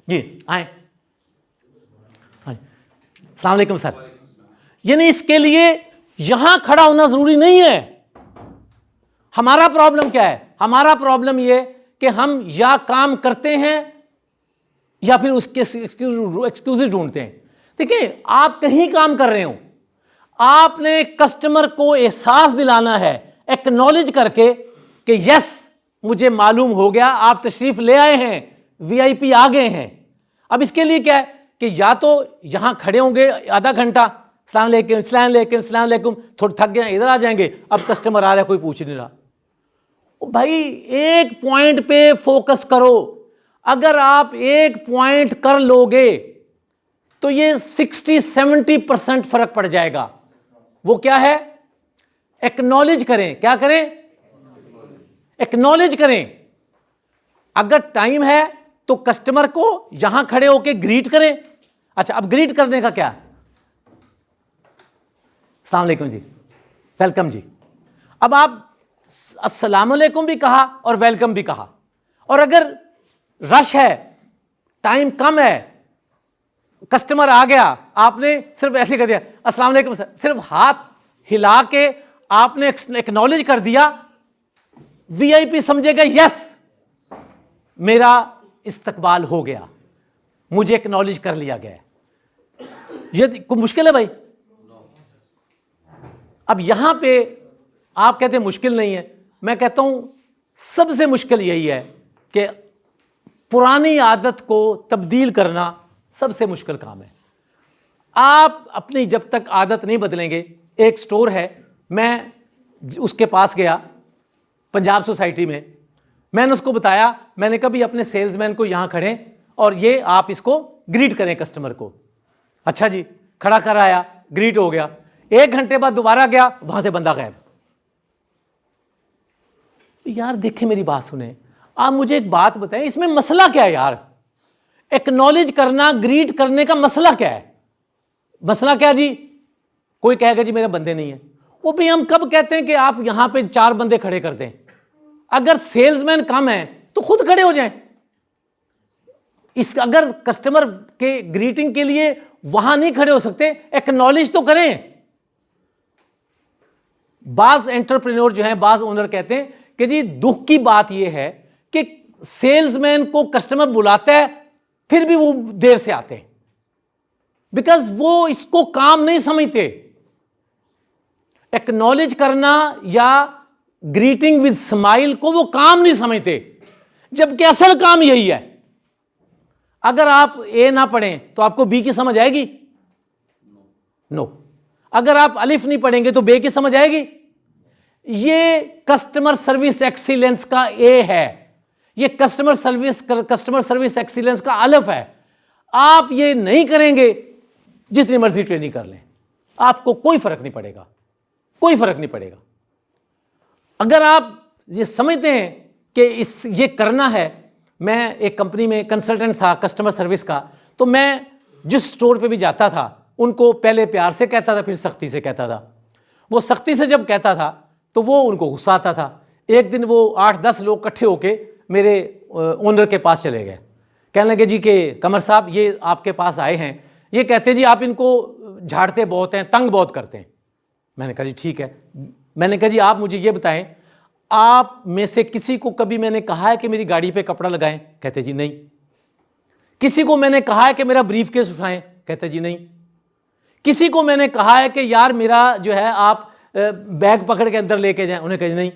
जी आए, अस्सलाम वालेकुम सर। यानी इसके लिए यहां खड़ा होना जरूरी नहीं है। हमारा प्रॉब्लम क्या है, हमारा प्रॉब्लम यह कि हम या काम करते हैं या फिर उसके एक्सक्यूज ढूंढते हैं। देखिए, आप कहीं काम कर रहे हो, आपने कस्टमर को एहसास दिलाना है एक्नॉलेज करके कि यस मुझे मालूम हो गया, आप तशरीफ ले आए हैं, वीआईपी आ गए हैं। अब इसके लिए क्या है कि या तो यहां खड़े होंगे आधा घंटा, अस्सलाम वालेकुम, अस्सलाम वालेकुम, अस्सलाम वालेकुम, थोड़ा थक गए इधर आ जाएंगे, अब कस्टमर आ रहा है, कोई पूछ नहीं रहा। भाई एक पॉइंट पे फोकस करो। अगर आप एक पॉइंट कर लोगे तो ये 60-70% फर्क पड़ जाएगा। वो क्या है, एक्नॉलेज करें। क्या करें, एक्नॉलेज करें। अगर टाइम है तो कस्टमर को यहां खड़े होके ग्रीट करें। अच्छा, अब ग्रीट करने का क्या, अस्सलाम वालेकुम जी, वेलकम जी। अब आप अस्सलाम वालेकुम भी कहा और वेलकम भी कहा, और अगर रश है, टाइम कम है, कस्टमर आ गया, आपने सिर्फ ऐसे कर दिया अस्सलाम वालेकुम सर, सिर्फ हाथ हिला के आपने एक्नॉलेज कर दिया, वीआईपी समझेगा यस मेरा इस्तकबाल हो गया, मुझे एक्नॉलेज कर लिया गया। ये कोई मुश्किल है भाई। अब यहां पे आप कहते हैं मुश्किल नहीं है, मैं कहता हूं सबसे मुश्किल यही है कि पुरानी आदत को तब्दील करना सबसे मुश्किल काम है। आप अपनी जब तक आदत नहीं बदलेंगे, एक स्टोर है, मैं उसके पास गया पंजाब सोसाइटी में, मैंने उसको बताया, मैंने कहा भी अपने सेल्समैन को यहां खड़े और ये आप इसको ग्रीट करें कस्टमर को। अच्छा जी, खड़ा कर आया, ग्रीट हो गया। 1 घंटे बाद दोबारा गया, वहां से बंदा गायब। यार देखें, मेरी बात सुने, आप मुझे एक बात बताएं, इसमें मसला क्या है यार। एक्नॉलेज करना, ग्रीट करने का मसला क्या है, मसला क्या जी। कोई कहेगा जी मेरे बंदे नहीं है। वो भी हम कब कहते हैं कि आप यहां पे 4 बंदे खड़े कर दें। अगर सेल्समैन कम है तो खुद खड़े हो जाएं। अगर कस्टमर के ग्रीटिंग के लिए वहां नहीं खड़े हो सकते, एक्नॉलेज तो करें बाज एंटरप्रेन्योर जो है, बाज ओनर कहते हैं कि जी दुख की बात यह है कि सेल्समैन को कस्टमर बुलाता है फिर भी वो देर से आते हैं, बिकॉज वो इसको काम नहीं समझते। एक्नॉलेज करना या ग्रीटिंग विद स्माइल को वो काम नहीं समझते, जबकि असल काम यही है। अगर आप ए ना पढ़ें तो आपको बी की समझ आएगी? नो। अगर आप अलिफ नहीं पढ़ेंगे तो बे की समझ आएगी? ये कस्टमर सर्विस एक्सीलेंस का ए है, ये कस्टमर सर्विस एक्सीलेंस का अलिफ है। आप ये नहीं करेंगे, जितनी मर्जी ट्रेनिंग कर लें, आपको कोई फर्क नहीं पड़ेगा, कोई फर्क नहीं पड़ेगा। अगर आप ये समझते हैं कि ये करना है। मैं एक कंपनी में कंसल्टेंट था कस्टमर सर्विस का, तो मैं जिस स्टोर पे भी जाता था उनको पहले प्यार से कहता था, फिर सख्ती से कहता था। वो सख्ती से जब कहता था तो वो उनको गुस्सा आता था। एक दिन वो 8-10 लोग इकट्ठे होके मेरे ओनर के पास चले गए, कहने लगे जी कि कमर साहब ये आपके पास आए हैं, ये कहते जी आप इनको झाड़ते बहुत हैं, तंग बहुत करते हैं। मैंने कहा जी ठीक है। मैंने कहा जी आप मुझे ये बताएं, आप में से किसी को कभी मैंने कहा है कि मेरी गाड़ी पे कपड़ा लगाएं? कहते जी नहीं। किसी को मैंने कहा है कि मेरा ब्रीफ केस उठाएं? कहते जी नहीं। किसी को मैंने कहा है कि यार मेरा जो है आप बैग पकड़ के अंदर लेके जाएं? उन्हें कहा नहीं।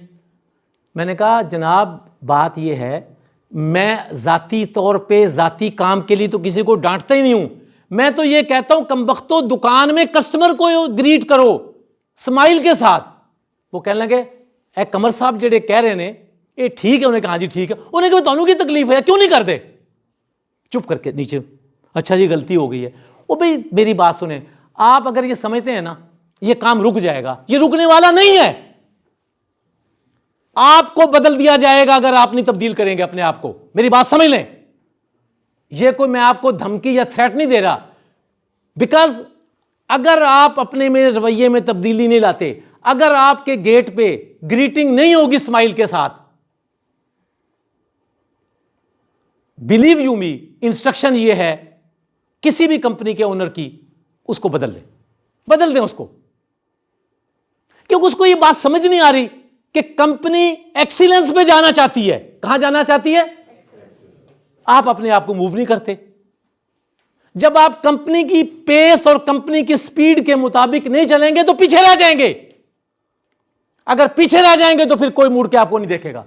मैंने कहा जनाब बात यह है, मैं जाती तौर पे जाती काम के लिए तो किसी को डांटता ही नहीं हूं। मैं तो ये कहता हूं कमबख्तो दुकान में कस्टमर को ग्रीट करो स्माइल के साथ। वो कहने लगे ए कमर साहब जेडे कह रहे ने ये ठीक है। उन्हें कहा जी ठीक है। उन्हें कहा ਤੁਹਾਨੂੰ की तकलीफ है, क्यों नहीं करते? चुप करके नीचे, अच्छा जी गलती हो गई है। वो भाई मेरी बात सुने, आप अगर ये समझते हैं ना ये काम रुक जाएगा, ये रुकने वाला नहीं है। आपको बदल दिया जाएगा अगर आप नहीं तब्दील करेंगे अपने आप को। मेरी बात समझ लें, ये कोई मैं आपको धमकी या थ्रेट नहीं दे रहा, बिकॉज अगर आप अपने में रवैये में तब्दीली नहीं लाते, अगर आपके गेट पे ग्रीटिंग नहीं होगी स्माइल के साथ, बिलीव यू मी, इंस्ट्रक्शन ये है किसी भी कंपनी के ओनर की, उसको बदल दें उसको, क्योंकि उसको ये बात समझ नहीं आ रही कि कंपनी एक्सीलेंस पे जाना चाहती है। कहां जाना चाहती है? आप अपने आप को मूव नहीं करते। जब आप कंपनी की पेस और कंपनी की स्पीड के मुताबिक नहीं चलेंगे तो पीछे रह जाएंगे। अगर पीछे रह जाएंगे तो फिर कोई मुड़ के आपको नहीं देखेगा।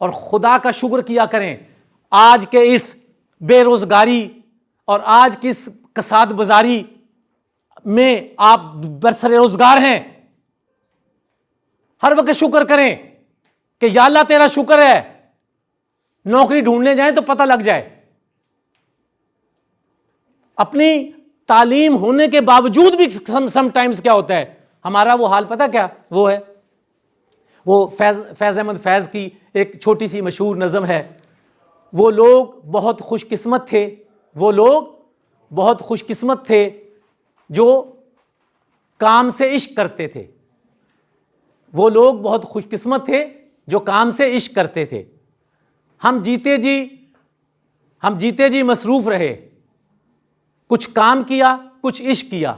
और खुदा का शुक्र किया करें, आज के इस बेरोजगारी और आज की इस कसाद बाजारी में आप बरसरे रोजगार हैं। हर वक्त शुक्र करें कि या अल्लाह तेरा शुक्र है, नौकरी ढूंढने जाएं तो पता लग जाए। अपनी तालीम होने के बावजूद भी समटाइम्स क्या होता है हमारा वो हाल, पता क्या वो है? वो फैज अहमद फैज की एक छोटी सी मशहूर नज़म है। वो लोग बहुत खुशकिस्मत थे, वो लोग बहुत खुशकिस्मत थे जो काम से इश्क करते थे। वो लोग बहुत खुशकिस्मत थे जो काम से इश्क करते थे। हम जीते जी मसरूफ रहे, कुछ काम किया कुछ इश्क किया।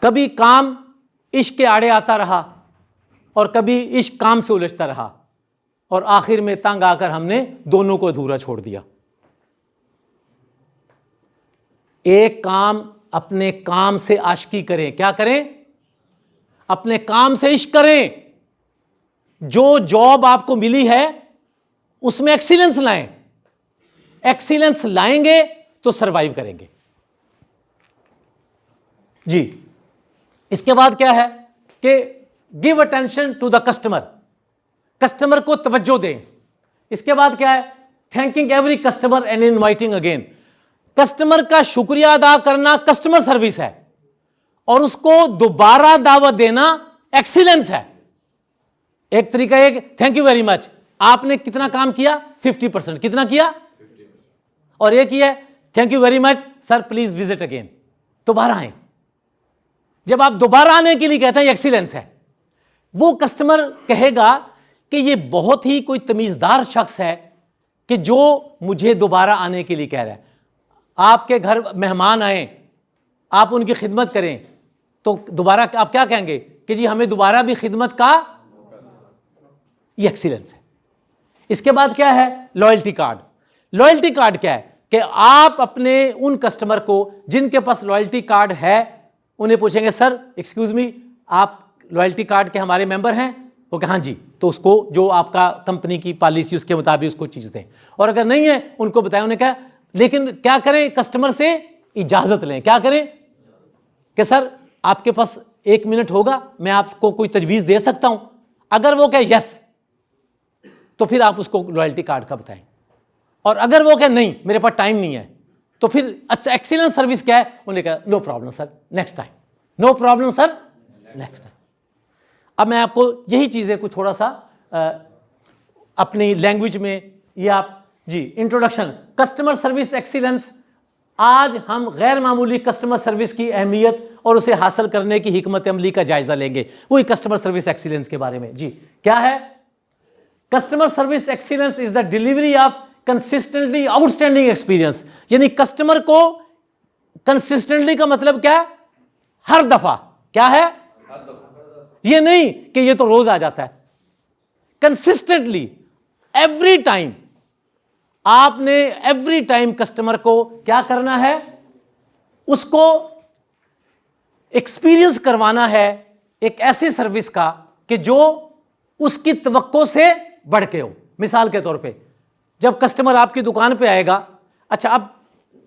कभी काम इश्क के आड़े आता रहा और कभी इश्क काम से उलझता रहा, और आखिर में तंग आकर हमने दोनों को अधूरा छोड़ दिया। एक काम अपने काम से आशिकी करें। क्या करें? अपने काम से इश्क करें। जो जॉब आपको मिली है उसमें एक्सीलेंस लाएं। एक्सीलेंस लाएंगे तो सरवाइव करेंगे जी। इसके बाद क्या है कि give attention to the customer, customer को तवज्जो दें। इसके बाद क्या है? Thanking every customer and inviting again. Customer का शुक्रिया अदा करना कस्टमर सर्विस है, और उसको दोबारा दावत देना एक्सीलेंस है। एक तरीका है थैंक यू वेरी मच, आपने कितना काम किया? 50%। कितना किया? 50%। और एक ही है thank you very much sir please visit again, दोबारा आए। जब आप दोबारा आने के लिए कहते हैं एक्सीलेंस है। वो कस्टमर कहेगा कि ये बहुत ही कोई तमीजदार शख्स है कि जो मुझे दोबारा आने के लिए कह रहा है। आपके घर मेहमान आए, आप उनकी खिदमत करें, तो दोबारा आप क्या कहेंगे कि जी हमें दोबारा भी खिदमत का, ये एक्सीलेंस है। इसके बाद क्या है, लॉयल्टी कार्ड। लॉयल्टी कार्ड क्या है कि आप अपने उन कस्टमर को जिनके पास लॉयल्टी कार्ड है उन्हें पूछेंगे सर एक्सक्यूज मी, आप लॉयल्टी कार्ड के हमारे मेंबर हैं? वो कहे हाँ जी, तो उसको जो आपका कंपनी की पॉलिसी उसके मुताबिक उसको चीज दें। और अगर नहीं है उनको बताएं, उन्हें कहा लेकिन क्या करें, कस्टमर से इजाजत लें। क्या करें कि सर आपके पास 1 मिनट होगा, मैं आपको कोई तजवीज दे सकता हूं। अगर वो कहे यस, तो फिर आप उसको लॉयल्टी कार्ड का बताएं। और अगर वो कहे नहीं मेरे पास टाइम नहीं है, तो फिर अच्छा एक्सीलेंट सर्विस क्या है, उन्हें कहा no problem sir next time, no problem sir next time. अब मैं आपको यही चीजें कुछ थोड़ा सा अपनी लैंग्वेज में, ये आप जी इंट्रोडक्शन कस्टमर सर्विस एक्सीलेंस। आज हम गैर मामूली कस्टमर सर्विस की अहमियत और उसे हासिल करने की हिकमत अमली का जायजा लेंगे, वही कस्टमर सर्विस एक्सीलेंस के बारे में। जी क्या है, customer service excellence is the delivery of consistently outstanding experience. यानी कस्टमर को कंसिस्टेंटली का मतलब क्या है, हर दफा। क्या है, ये नहीं कि ये तो रोज आ जाता है, कंसिस्टेंटली एवरी टाइम। आपने एवरी टाइम कस्टमर को क्या करना है, उसको एक्सपीरियंस करवाना है एक ऐसी सर्विस का कि जो उसकी तवक्को से बढ़ के हो। मिसाल के तौर पे जब कस्टमर आपकी दुकान पे आएगा, अच्छा अब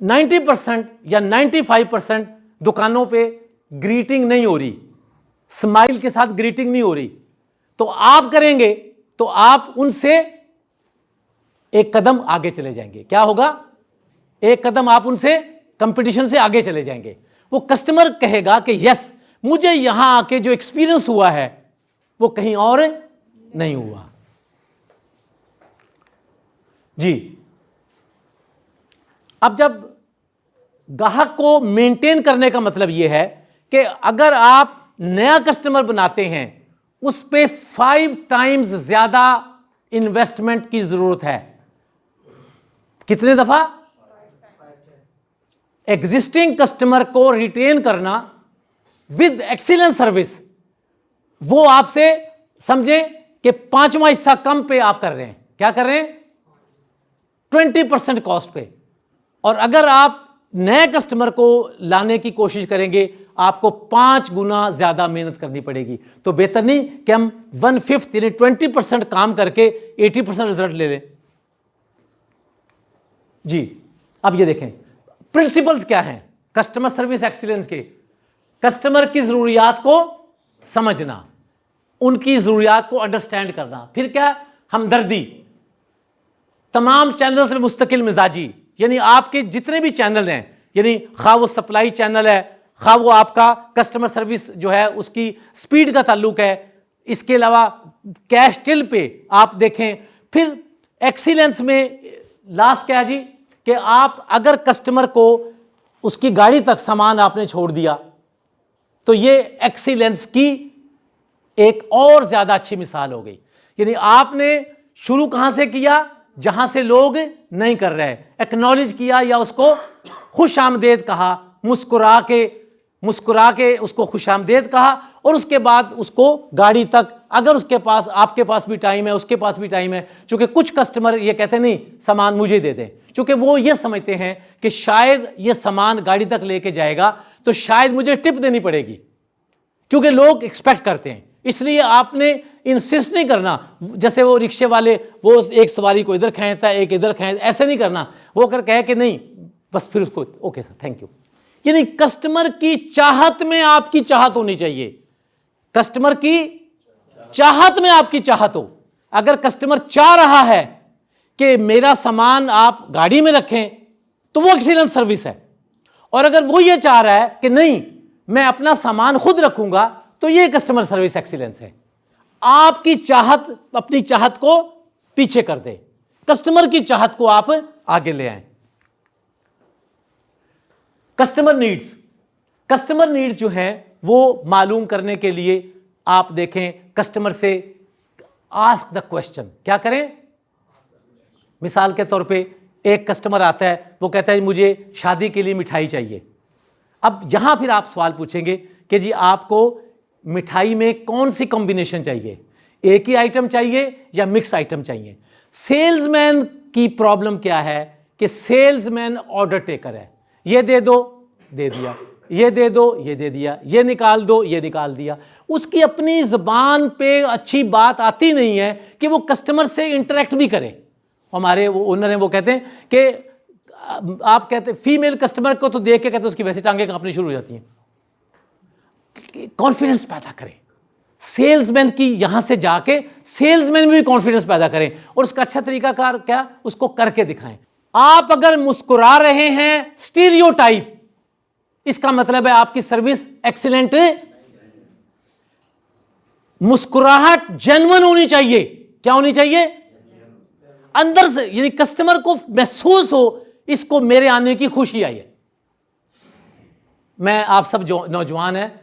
90% या 95% दुकानों पे ग्रीटिंग नहीं हो रही, स्माइल के साथ ग्रीटिंग नहीं हो रही, तो आप करेंगे तो आप उनसे एक कदम आगे चले जाएंगे। क्या होगा, एक कदम आप उनसे कंपटीशन से आगे चले जाएंगे। वो कस्टमर कहेगा कि यस मुझे यहां आके जो एक्सपीरियंस हुआ है वो कहीं और नहीं हुआ। जी अब जब ग्राहक को मेंटेन करने का मतलब यह है कि अगर आप नया कस्टमर बनाते हैं उस पे 5 टाइम्स ज्यादा इन्वेस्टमेंट की जरूरत है। कितने दफा, एग्जिस्टिंग कस्टमर को रिटेन करना विद एक्सीलेंट सर्विस, वो आपसे समझें कि 5वां हिस्सा कम पे आप कर रहे हैं। क्या कर रहे हैं, 20% कॉस्ट पे। और अगर आप नए कस्टमर को लाने की कोशिश करेंगे आपको 5 गुना ज्यादा मेहनत करनी पड़ेगी। तो बेहतर नहीं कि हम 1/5 यानी 20% काम करके 80% रिजल्ट ले लें। जी अब ये देखें प्रिंसिपल्स क्या हैं कस्टमर सर्विस एक्सीलेंस के। कस्टमर की जरूरियात को समझना, उनकी जरूरियात को अंडरस्टैंड करना। फिर क्या, हमदर्दी, तमाम चैनल्स में मुस्तकिल मिजाजी, यानी आपके जितने भी चैनल हैं, यानी खा वो सप्लाई चैनल है, खा वो आपका कस्टमर सर्विस जो है उसकी स्पीड का ताल्लुक है, इसके अलावा कैश टिल पे आप देखें। फिर एक्सीलेंस में लास्ट क्या है जी कि आप अगर कस्टमर को उसकी गाड़ी तक सामान आपने छोड़ दिया तो ये एक्सीलेंस की एक और ज्यादा अच्छी मिसाल हो गई। यानी आपने शुरू कहां से किया, जहां से लोग नहीं कर रहे, एक्नॉलेज किया या उसको खुश आमदेद कहा, मुस्कुरा के उसको खुश आमदेद कहा, और उसके बाद उसको गाड़ी तक, अगर उसके पास आपके पास भी टाइम है उसके पास भी टाइम है। चूंकि कुछ कस्टमर ये कहते नहीं सामान मुझे दे दें, चूंकि वो ये समझते हैं कि शायद ये सामान गाड़ी तक लेके जाएगा तो शायद मुझे टिप देनी पड़ेगी, क्योंकि लोग एक्सपेक्ट करते हैं। इसलिए आपने इंसिस्ट नहीं करना, जैसे वो रिक्शे वाले वो एक सवारी को इधर खींचता है एक इधर खींचता, ऐसे नहीं करना। वो अगर कहे कि नहीं बस फिर उसको ओके सर थैंक यू। यानी कस्टमर की चाहत में आपकी चाहत होनी चाहिए, कस्टमर की चाहत में आपकी चाहत हो। अगर कस्टमर चाह रहा है कि मेरा सामान आप गाड़ी में रखें तो वो एक्सीलेंट सर्विस है, और अगर वो ये चाह रहा है कि नहीं मैं अपना सामान खुद रखूंगा तो ये कस्टमर सर्विस एक्सीलेंस है। आपकी चाहत अपनी चाहत को पीछे कर दे, कस्टमर की चाहत को आप आगे ले आए। कस्टमर नीड्स जो हैं वो मालूम करने के लिए आप देखें कस्टमर से आस्क द क्वेश्चन। क्या करें, मिसाल के तौर पे एक कस्टमर आता है, वो कहता है मुझे शादी के लिए मिठाई चाहिए। अब यहां फिर आप सवाल पूछेंगे कि जी आपको मिठाई में कौन सी कॉम्बिनेशन चाहिए, एक ही आइटम चाहिए या मिक्स आइटम चाहिए। सेल्समैन की प्रॉब्लम क्या है कि सेल्समैन ऑर्डर टेकर है, ये दे दो दे दिया, ये दे दो ये दे दिया, ये निकाल दो ये निकाल दिया। उसकी अपनी जबान पे अच्छी बात आती नहीं है कि वो कस्टमर से इंटरेक्ट भी करे। हमारे वो ओनर हैं, वो कहते हैं कि आप कहते फीमेल कस्टमर को तो देख के कहते उसकी वैसे टांगे कांपनी शुरू हो जाती हैं। कॉन्फिडेंस पैदा करें सेल्समैन की, यहां से जाके सेल्समैन में भी कॉन्फिडेंस पैदा करें और उसका अच्छा तरीका कार क्या, उसको करके दिखाएं। आप अगर मुस्कुरा रहे हैं स्टीरियोटाइप, इसका मतलब है आपकी सर्विस एक्सीलेंट। मुस्कुराहट जेन्युइन होनी चाहिए। क्या होनी चाहिए? अंदर से, यानी कस्टमर को महसूस हो इसको मेरे आने की खुशी आई है। मैं आप सब जो नौजवान हैं,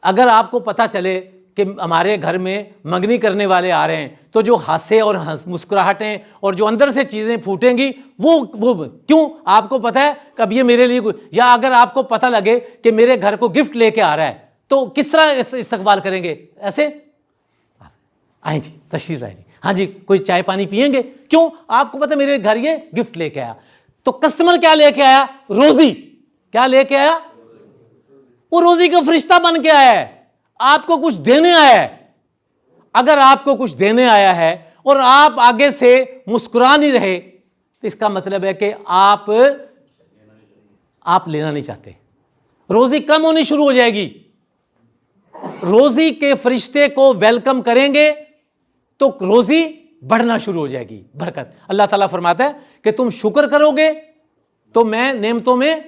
अगर आपको पता चले कि हमारे घर में मंगनी करने वाले आ रहे हैं, तो जो हासे और मुस्कुराहटें और जो अंदर से चीज़ें फूटेंगी वो क्यों? आपको पता है कब ये मेरे लिए, या अगर आपको पता लगे कि मेरे घर को गिफ्ट लेके आ रहा है तो किस तरह इस्तकबाल करेंगे? ऐसे आए जी, तशरीफ लाए जी, हाँ जी, कोई चाय पानी पियेंगे? क्यों? आपको पता है मेरे घर ये गिफ्ट लेके आया। तो कस्टमर क्या लेके आया? रोजी। क्या लेके आया? वो रोजी का फरिश्ता बन के आया है, आपको कुछ देने आया है। अगर आपको कुछ देने आया है और आप आगे से मुस्कुरा नहीं रहे, तो इसका मतलब है कि आप लेना नहीं चाहते। रोजी कम होनी शुरू हो जाएगी। रोजी के फरिश्ते को वेलकम करेंगे तो रोजी बढ़ना शुरू हो जाएगी, बरकत। अल्लाह ताला फरमाता है कि तुम शुक्र करोगे तो मैं नेमतों में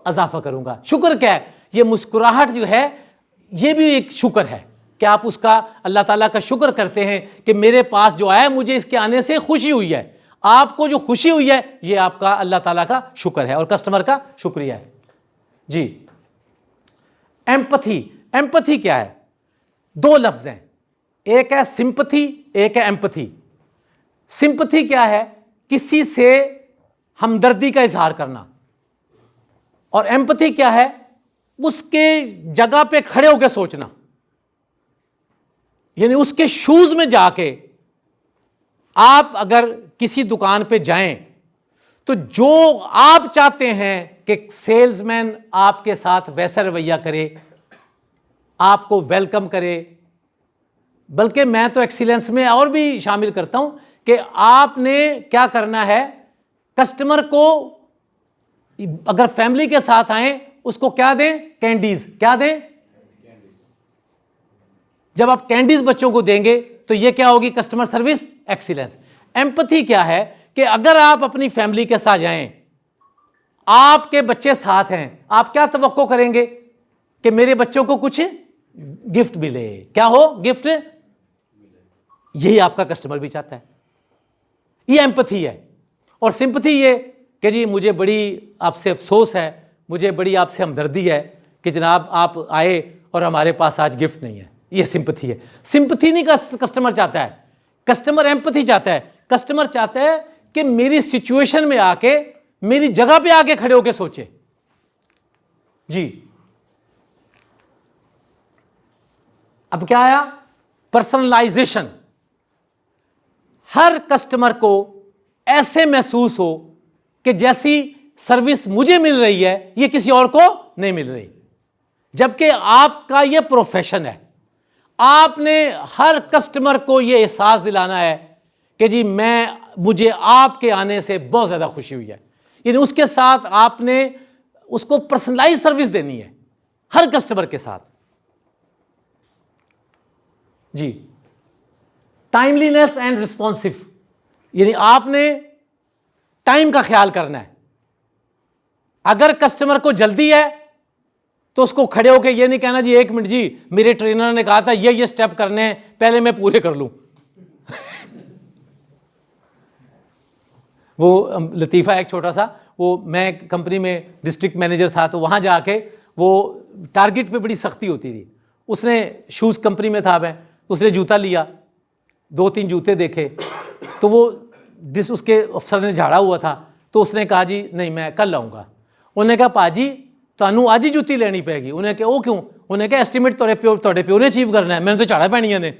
इजाफा करूंगा। शुक्र क्या है? ये मुस्कुराहट जो है ये भी एक शुक्र है कि आप उसका, अल्लाह ताला का शुक्र करते हैं कि मेरे पास जो आया मुझे इसके आने से खुशी हुई है। आपको जो खुशी हुई है ये आपका अल्लाह ताला का शुक्र है और कस्टमर का शुक्रिया है जी। एम्पथी। एम्पथी क्या है? दो लफ्ज हैं, एक है सिंपथी, एक है एम्पथी। सिंपथी क्या है? किसी से हमदर्दी का इजहार करना। और एम्पथी क्या है? उसके जगह पे खड़े होकर सोचना, यानी उसके शूज में जाके आप अगर किसी दुकान पे जाएं तो जो आप चाहते हैं कि सेल्समैन आपके साथ वैसा रवैया करे, आपको वेलकम करे। बल्कि मैं तो एक्सीलेंस में और भी शामिल करता हूं कि आपने क्या करना है, कस्टमर को अगर फैमिली के साथ आए उसको क्या दें? कैंडीज। क्या दें? जब आप कैंडीज बच्चों को देंगे तो ये क्या होगी? Customer service excellence. एम्पथी क्या है कि अगर आप अपनी फैमिली के साथ जाएं, आपके बच्चे साथ हैं, आप क्या तवक्को करेंगे कि मेरे बच्चों को कुछ गिफ्ट मिले। क्या हो? गिफ्ट। यही आपका कस्टमर भी चाहता है। ये एम्पथी है। और सिंपथी ये कि जी मुझे बड़ी आपसे अफसोस है, मुझे बड़ी आपसे हमदर्दी है कि जनाब आप आए और हमारे पास आज गिफ्ट नहीं है। ये सिंपथी है। सिंपथी नहीं कस्टमर चाहता है, कस्टमर एम्पथी चाहता है। कस्टमर चाहता है कि मेरी सिचुएशन में आके, मेरी जगह पे आके खड़े होके सोचे जी। अब क्या आया? पर्सनलाइजेशन। हर कस्टमर को ऐसे महसूस हो कि जैसी सर्विस मुझे मिल रही है ये किसी और को नहीं मिल रही, जबकि आपका ये प्रोफेशन है। आपने हर कस्टमर को ये एहसास दिलाना है कि जी मुझे आपके आने से बहुत ज्यादा खुशी हुई है। यानी उसके साथ आपने उसको पर्सनलाइज सर्विस देनी है हर कस्टमर के साथ जी। टाइमलीनेस एंड रिस्पॉन्सिव, यानी आपने टाइम का ख्याल करना है। अगर कस्टमर को जल्दी है तो उसको खड़े होकर ये नहीं कहना जी 1 मिनट जी, मेरे ट्रेनर ने कहा था ये स्टेप करने हैं, पहले मैं पूरे कर लूं। वो लतीफ़ा एक छोटा सा, वो मैं कंपनी में डिस्ट्रिक्ट मैनेजर था तो वहाँ जाके वो टारगेट पे बड़ी सख्ती होती थी। उसने शूज़ कंपनी में था मैं, उसने जूता लिया, 2-3 जूते देखे तो वो उसके अफसर ने झाड़ा हुआ था तो उसने कहा जी नहीं मैं कल लाऊंगा। उन्होंने कहा पाजी थानू आज ही जूती लेनी पेगी। उन्हें कहा वो क्यों? उन्हें क्या एस्टीमेट ਤੁਹਾਡੇ ਪਿਓ ਨੇ ਅਚੀਵ करना है, मैंने तो झाड़ा पैनियां ने।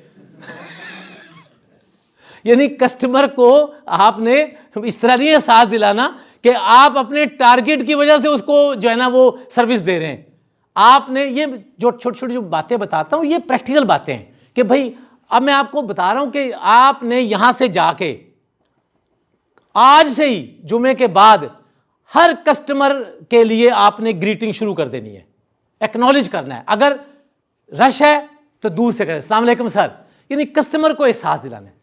यानी कस्टमर को आपने इस तरह नहीं एहसास दिलाना कि आप अपने टारगेट की वजह से उसको जो है ना वो सर्विस दे रहे हैं। आपने ये जो छोटी छोटी जो बातें बताता हूं ये प्रैक्टिकल बातें हैं कि भाई अब मैं आपको बता रहा हूं कि आपने यहां से जाके आज से ही जुमे के बाद हर कस्टमर के लिए आपने ग्रीटिंग शुरू कर देनी है, एक्नॉलेज करना है। अगर रश है तो दूर से करें, अस्सलाम वालेकुम सर, यानी कस्टमर को एहसास दिलाना है।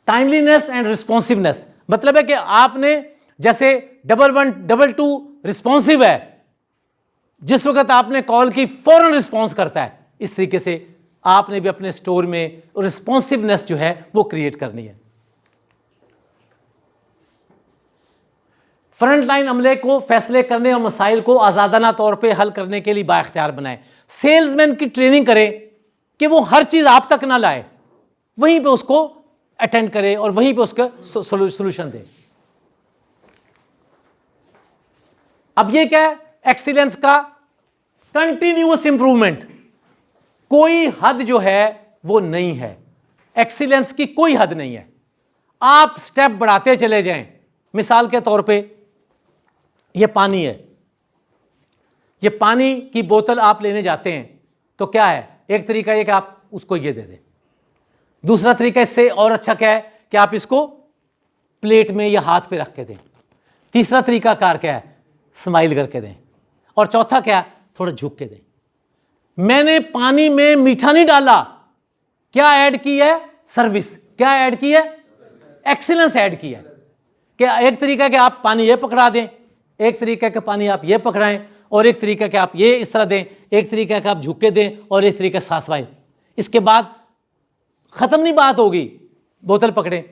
टाइमलीनेस एंड रिस्पॉन्सिवनेस मतलब है कि आपने जैसे 1122 रिस्पॉन्सिव है, जिस वक्त आपने कॉल की फौरन रिस्पॉन्स करता है, इस तरीके से आपने भी अपने स्टोर में रिस्पॉन्सिवनेस जो है वो क्रिएट करनी है। फ्रंट लाइन अमले को फैसले करने और मसाइल को आजादाना तौर पे हल करने के लिए बाइख्तियार बनाएं। सेल्समैन की ट्रेनिंग करें कि वो हर चीज आप तक ना लाए, वहीं पे उसको अटेंड करे और वहीं पे उसका सोल्यूशन दे। अब ये क्या है? एक्सीलेंस का कंटिन्यूअस इंप्रूवमेंट। कोई हद जो है वो नहीं है, एक्सीलेंस की कोई हद नहीं है। आप स्टेप बढ़ाते चले जाएं। मिसाल के तौर पे ये पानी है, ये पानी की बोतल आप लेने जाते हैं तो क्या है, एक तरीका ये कि आप उसको ये दे दें। दूसरा तरीका इससे और अच्छा क्या है कि आप इसको प्लेट में या हाथ पे रख के दें। तीसरा तरीका कार क्या है, स्माइल करके दें। और चौथा क्या, थोड़ा झुक के दें। मैंने पानी में मीठा नहीं डाला, क्या ऐड की है, सर्विस। क्या ऐड की है, एक्सीलेंस ऐड की है। क्या एक तरीका कि आप पानी ये पकड़ा दें, एक तरीका कि पानी आप ये पकड़ाएं, और एक तरीका कि आप ये इस तरह दें, एक तरीका कि आप झुक के दें, और एक तरीका सांस वाएं। इसके बाद खत्म नहीं बात होगी, बोतल पकड़ें,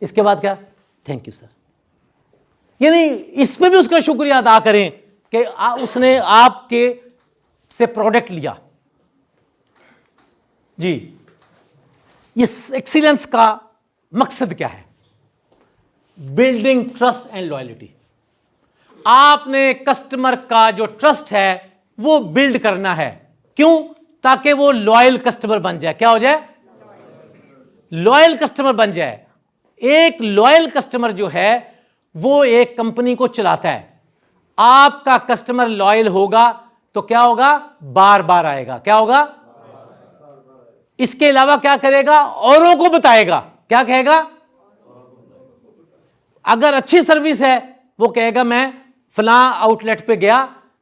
इसके बाद क्या, थैंक यू सर। यानी इस पे भी उसका शुक्रिया अदा करें कि उसने आपके से प्रोडक्ट लिया जी। ये एक्सीलेंस का मकसद क्या है, बिल्डिंग ट्रस्ट एंड लॉयल्टी। आपने कस्टमर का जो ट्रस्ट है वो बिल्ड करना है। क्यों, ताकि वो लॉयल कस्टमर बन जाए। क्या हो जाए, लॉयल कस्टमर बन जाए। एक लॉयल कस्टमर जो है वो एक कंपनी को चलाता है। आपका कस्टमर लॉयल होगा तो क्या होगा, बार बार आएगा। क्या होगा, इसके अलावा क्या करेगा, औरों को बताएगा। क्या कहेगा, अगर अच्छी सर्विस है वो कहेगा मैं फलां आउटलेट पे गया,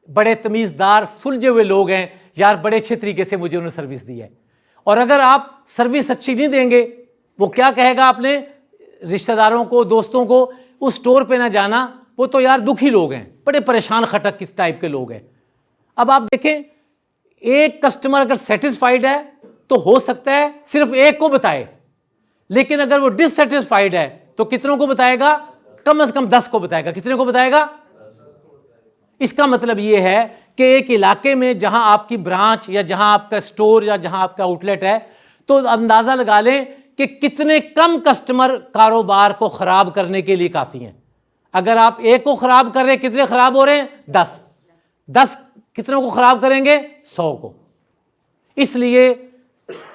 बड़े तमीजदार सुलझे हुए लोग हैं यार, बड़े अच्छे तरीके से मुझे उन्होंने सर्विस दी है। और अगर आप सर्विस अच्छी नहीं देंगे, वो क्या कहेगा, अपने रिश्तेदारों को, दोस्तों को उस स्टोर पे ना जाना, वो तो यार दुखी लोग हैं, बड़े परेशान खटक किस टाइप के लोग हैं। अब आप देखें, एक कस्टमर अगर सेटिस्फाइड है तो हो सकता है सिर्फ एक को बताए, लेकिन अगर वो डिससेटिस्फाइड है तो कितनों को बताएगा, कम से कम 10 को बताएगा। कितने को बताएगा, इसका मतलब यह है कि एक इलाके में जहां आपकी ब्रांच या जहां आपका स्टोर या जहां आपका आउटलेट है, तो अंदाजा लगा लें कि कितने कम कस्टमर कारोबार को खराब करने के लिए काफी हैं। अगर आप एक को खराब कर रहे हैं, कितने खराब हो रहे हैं, 10 कितनों को खराब करेंगे, 100 को। इसलिए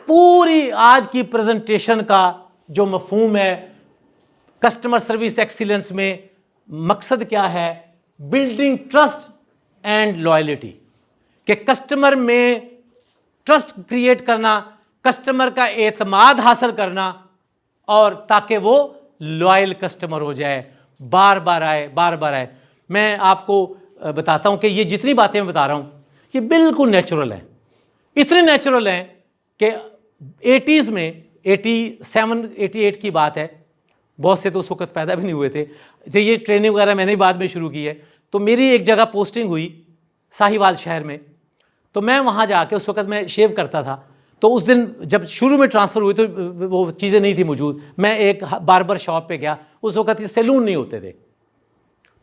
पूरी आज की प्रेजेंटेशन का जो मफहूम है कस्टमर सर्विस एक्सीलेंस में, मकसद क्या है, बिल्डिंग ट्रस्ट एंड लॉयल्टी, कि कस्टमर में ट्रस्ट क्रिएट करना, कस्टमर का एतमाद हासिल करना, और ताकि वो लॉयल कस्टमर हो जाए, बार बार आए, बार बार आए। मैं आपको बताता हूं कि ये जितनी बातें मैं बता रहा हूं ये बिल्कुल नेचुरल है। इतने नेचुरल हैं कि 80s में, 87 88 की बात है, बहुत से तो उस वक्त पैदा भी नहीं हुए थे, तो ये ट्रेनिंग वगैरह मैंने बाद में शुरू की है। तो मेरी एक जगह पोस्टिंग हुई साहिवाल शहर में, तो मैं वहाँ जाके, उस वक्त मैं शेव करता था, तो उस दिन जब शुरू में ट्रांसफ़र हुई तो वो चीज़ें नहीं थी मौजूद। मैं एक बार्बर शॉप पे गया, उस वक्त ये सैलून नहीं होते थे,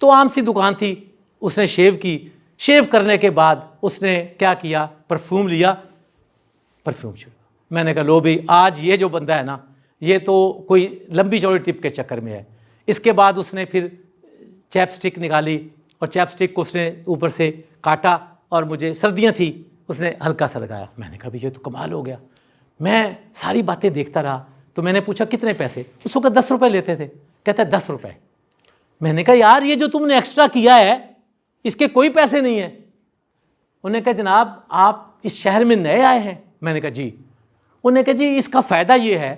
तो आम सी दुकान थी। उसने शेव की, शेव करने के बाद उसने क्या किया, परफ्यूम लिया, परफ्यूम छोड़ा। मैंने कहा लो भाई, आज ये जो बंदा है ना, ये तो कोई लंबी चौड़ी टिप के चक्कर में है। इसके बाद उसने फिर चैपस्टिक निकाली और चैपस्टिक को उसने ऊपर से काटा और मुझे सर्दियाँ थी, उसने हल्का सा लगाया। मैंने कहा ये तो कमाल हो गया। मैं सारी बातें देखता रहा, तो मैंने पूछा कितने पैसे? उस वक्त 10 रुपये लेते थे। कहता है 10 रुपये। मैंने कहा यार ये जो तुमने एक्स्ट्रा किया है इसके कोई पैसे नहीं है। उन्होंने कहा जनाब आप इस शहर में नए आए हैं? मैंने कहा जी। उन्होंने कहा जी इसका फ़ायदा ये है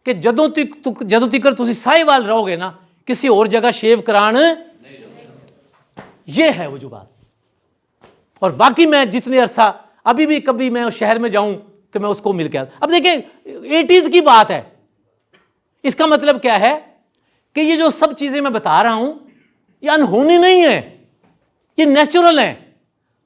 कि ਜਦੋਂ तक तुसी साहिवाल रहोगे ना, किसी और जगह शेव करान ये है वो जो बात। और वाकई मैं जितने अरसा अभी भी कभी मैं उस शहर में जाऊं तो मैं उसको मिल के आता। अब देखिए 80s की बात है, इसका मतलब क्या है कि ये जो सब चीजें मैं बता रहा हूं ये अनहोनी नहीं है, ये नेचुरल है।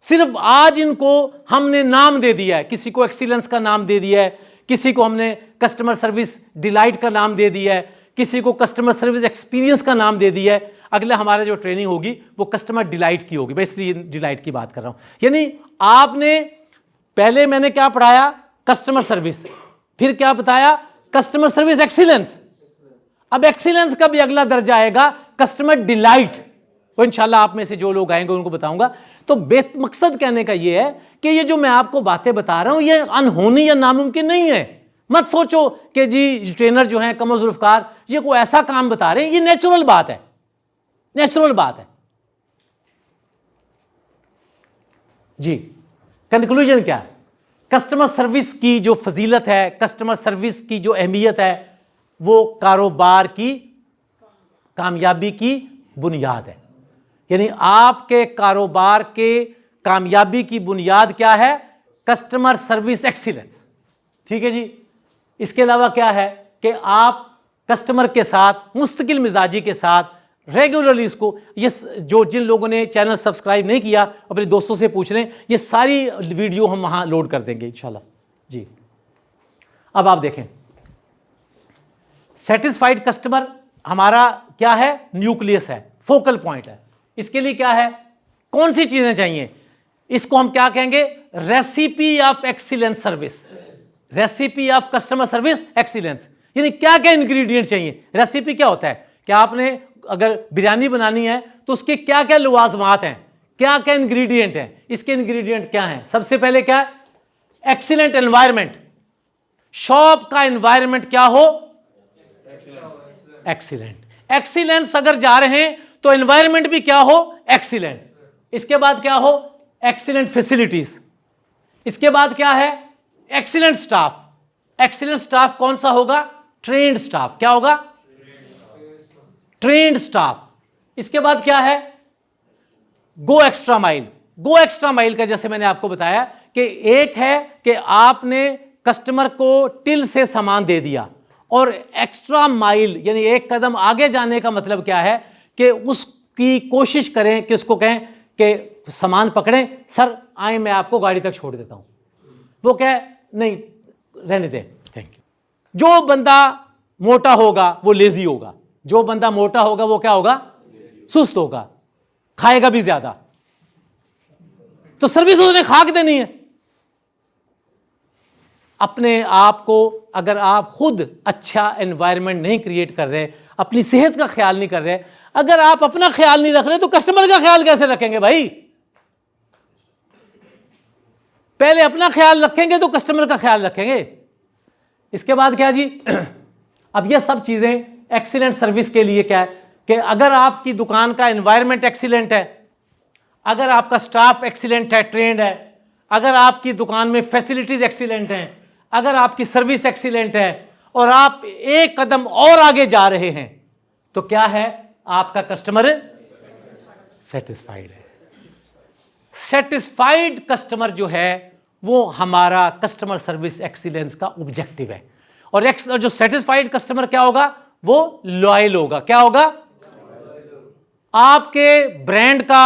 सिर्फ आज इनको हमने नाम दे दिया है, किसी को एक्सीलेंस का नाम दे दिया है, किसी को हमने कस्टमर सर्विस डिलाइट का नाम दे दिया है, किसी को कस्टमर सर्विस एक्सपीरियंस का नाम दे दिया है। अगला हमारा जो ट्रेनिंग होगी वो कस्टमर डिलाइट की होगी। मैं इसलिए डिलाइट की बात कर रहा हूं। यानी आपने पहले मैंने क्या पढ़ाया? कस्टमर सर्विस, फिर क्या बताया? Customer service excellence. अब एक्सीलेंस का भी अगला दर्जा आएगा कस्टमर डिलाइट, वो इंशाल्लाह आप में से जो लोग आएंगे उनको बताऊंगा। तो मकसद कहने का ये है कि ये जो मैं आपको बातें बता रहा हूं ये अनहोनी या नामुमकिन नहीं है। मत सोचो कि जी ट्रेनर जो हैं कमर जुल्फकार ये कोई ऐसा काम बता रहे हैं, ये नेचुरल बात है, नेचुरल बात है जी। कंक्लूजन क्या है? कस्टमर सर्विस की जो फजीलत है, कस्टमर सर्विस की जो अहमियत है, वो कारोबार की कामयाबी की बुनियाद है। यानी आपके कारोबार के कामयाबी की बुनियाद क्या है? Customer service excellence. ठीक है जी। इसके अलावा क्या है कि आप कस्टमर के साथ मुस्तकिल मिजाजी के साथ रेगुलरली इसको, ये जो जिन लोगों ने चैनल सब्सक्राइब नहीं किया अपने दोस्तों से पूछ लें, ये सारी वीडियो हम वहां लोड कर देंगे इंशाल्लाह जी। अब आप देखें सेटिस्फाइड कस्टमर हमारा क्या है? न्यूक्लियस है, फोकल पॉइंट है। इसके लिए क्या है? कौन सी चीजें चाहिए? इसको हम क्या कहेंगे? Recipe of excellence service, recipe of customer service excellence. यानी क्या क्या इंग्रेडिएंट चाहिए? रेसिपी क्या होता है कि आपने अगर बिरयानी बनानी है तो उसके क्या क्या लवाजमात हैं, क्या क्या इंग्रेडिएंट हैं। इसके इंग्रेडिएंट क्या हैं? सबसे पहले क्या है? Excellent environment. शॉप का एनवायरनमेंट क्या हो? एक्सीलेंट। एक्सीलेंस अगर जा रहे हैं तो एनवायरनमेंट भी क्या हो? एक्सीलेंट। इसके बाद क्या हो? Excellent facilities. इसके बाद क्या है? Excellent staff. एक्सीलेंट स्टाफ कौन सा होगा? Trained staff. क्या होगा? Trained staff. इसके बाद क्या है? Go extra mile. Go extra mile का जैसे मैंने आपको बताया कि एक है कि आपने कस्टमर को टिल से सामान दे दिया, और एक्स्ट्रा माइल यानी एक कदम आगे जाने का मतलब क्या है कि उसकी कोशिश करें कि उसको कहें कि सामान पकड़ें, सर आए मैं आपको गाड़ी तक छोड़ देता हूं। वो कहे नहीं रहने दें, थैंक यू। जो बंदा मोटा होगा वो लेजी होगा, जो बंदा मोटा होगा वो क्या होगा? सुस्त होगा, खाएगा भी ज्यादा, तो सर्विस उसने खाक देनी है। अपने आप को अगर आप खुद अच्छा एनवायरनमेंट नहीं क्रिएट कर रहे, अपनी सेहत का ख्याल नहीं कर रहे, अगर आप अपना ख्याल नहीं रख रहे तो कस्टमर का ख्याल कैसे रखेंगे भाई? पहले अपना ख्याल रखेंगे तो कस्टमर का ख्याल रखेंगे। इसके बाद क्या जी? अब ये सब चीजें एक्सीलेंट सर्विस के लिए क्या है कि अगर आपकी दुकान का एनवायरनमेंट एक्सीलेंट है, अगर आपका स्टाफ एक्सीलेंट है, ट्रेंड है, अगर आपकी दुकान में फैसिलिटीज एक्सीलेंट हैं, अगर आपकी सर्विस एक्सीलेंट है और आप एक कदम और आगे जा रहे हैं, तो क्या है? आपका कस्टमर सेटिस्फाइड है। सेटिस्फाइड कस्टमर जो है वो हमारा कस्टमर सर्विस एक्सीलेंस का ऑब्जेक्टिव है। और जो सेटिस्फाइड कस्टमर क्या होगा? वो लॉयल होगा। क्या होगा? आपके ब्रांड का,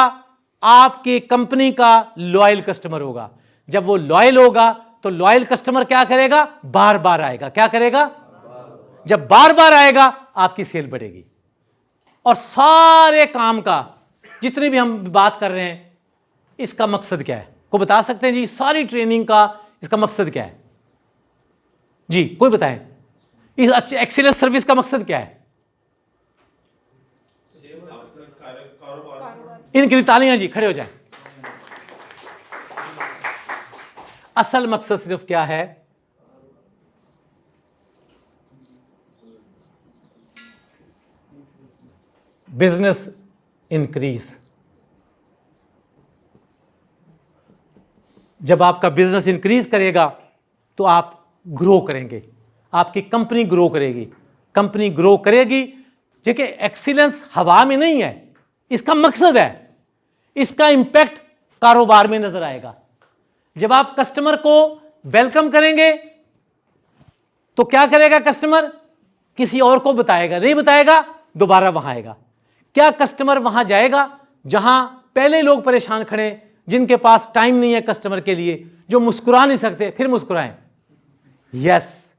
आपकी कंपनी का लॉयल कस्टमर होगा। जब वो लॉयल होगा तो लॉयल कस्टमर क्या करेगा? बार बार आएगा। क्या करेगा? जब बार बार आएगा आपकी सेल बढ़ेगी। और सारे काम का जितनी भी हम बात कर रहे हैं इसका मकसद क्या है? कोई बता सकते हैं जी? सारी ट्रेनिंग का इसका मकसद क्या है जी? कोई बताएं। इस अच्छे एक्सीलेंस सर्विस का मकसद क्या है? इनके लिए तालियां जी, खड़े हो जाएं। असल मकसद सिर्फ क्या है, बिजनेस इंक्रीज। जब आपका बिजनेस इंक्रीज करेगा तो आप ग्रो करेंगे, आपकी कंपनी ग्रो करेगी। कंपनी ग्रो करेगी, देखिए एक्सीलेंस हवा में नहीं है, इसका मकसद है, इसका इंपैक्ट कारोबार में नजर आएगा। जब आप कस्टमर को वेलकम करेंगे तो क्या करेगा कस्टमर, किसी और को बताएगा, नहीं बताएगा दोबारा वहां आएगा। क्या कस्टमर वहां जाएगा जहां पहले लोग परेशान खड़े, जिनके पास टाइम नहीं है कस्टमर के लिए, जो मुस्कुरा नहीं सकते, फिर मुस्कुराएं। यस,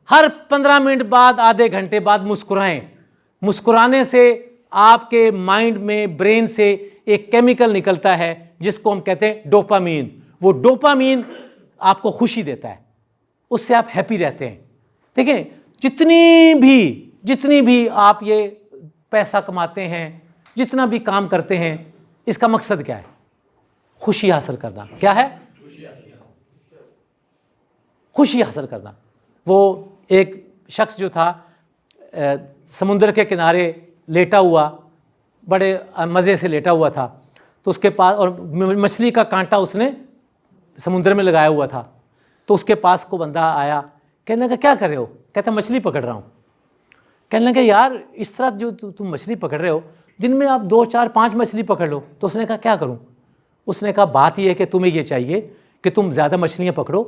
हर 15 मिनट बाद, आधे घंटे बाद मुस्कुराएं। मुस्कुराने से आपके माइंड में, ब्रेन से एक केमिकल निकलता है जिसको हम कहते हैं डोपामीन। वो डोपामीन आपको खुशी देता है, उससे आप हैप्पी रहते हैं। देखिए, जितनी भी आप ये पैसा कमाते हैं, जितना भी काम करते हैं, इसका मकसद क्या है? खुशी हासिल करना। क्या है? खुशी हासिल करना। वो एक शख्स जो था समुद्र के किनारे लेटा हुआ, बड़े मज़े से लेटा हुआ था, तो उसके पास, और मछली का कांटा उसने समुद्र में लगाया हुआ था, तो उसके पास को बंदा आया, कहने लगा क्या कर रहे हो? कहता मछली पकड़ रहा हूँ। कहने लगा यार, इस तरह जो तुम मछली पकड़ रहे हो, दिन में आप 2, 4, 5 मछली पकड़ लो। तो उसने कहा क्या करूँ? उसने कहा बात यह है कि तुम्हें ये चाहिए कि तुम ज़्यादा मछलियाँ पकड़ो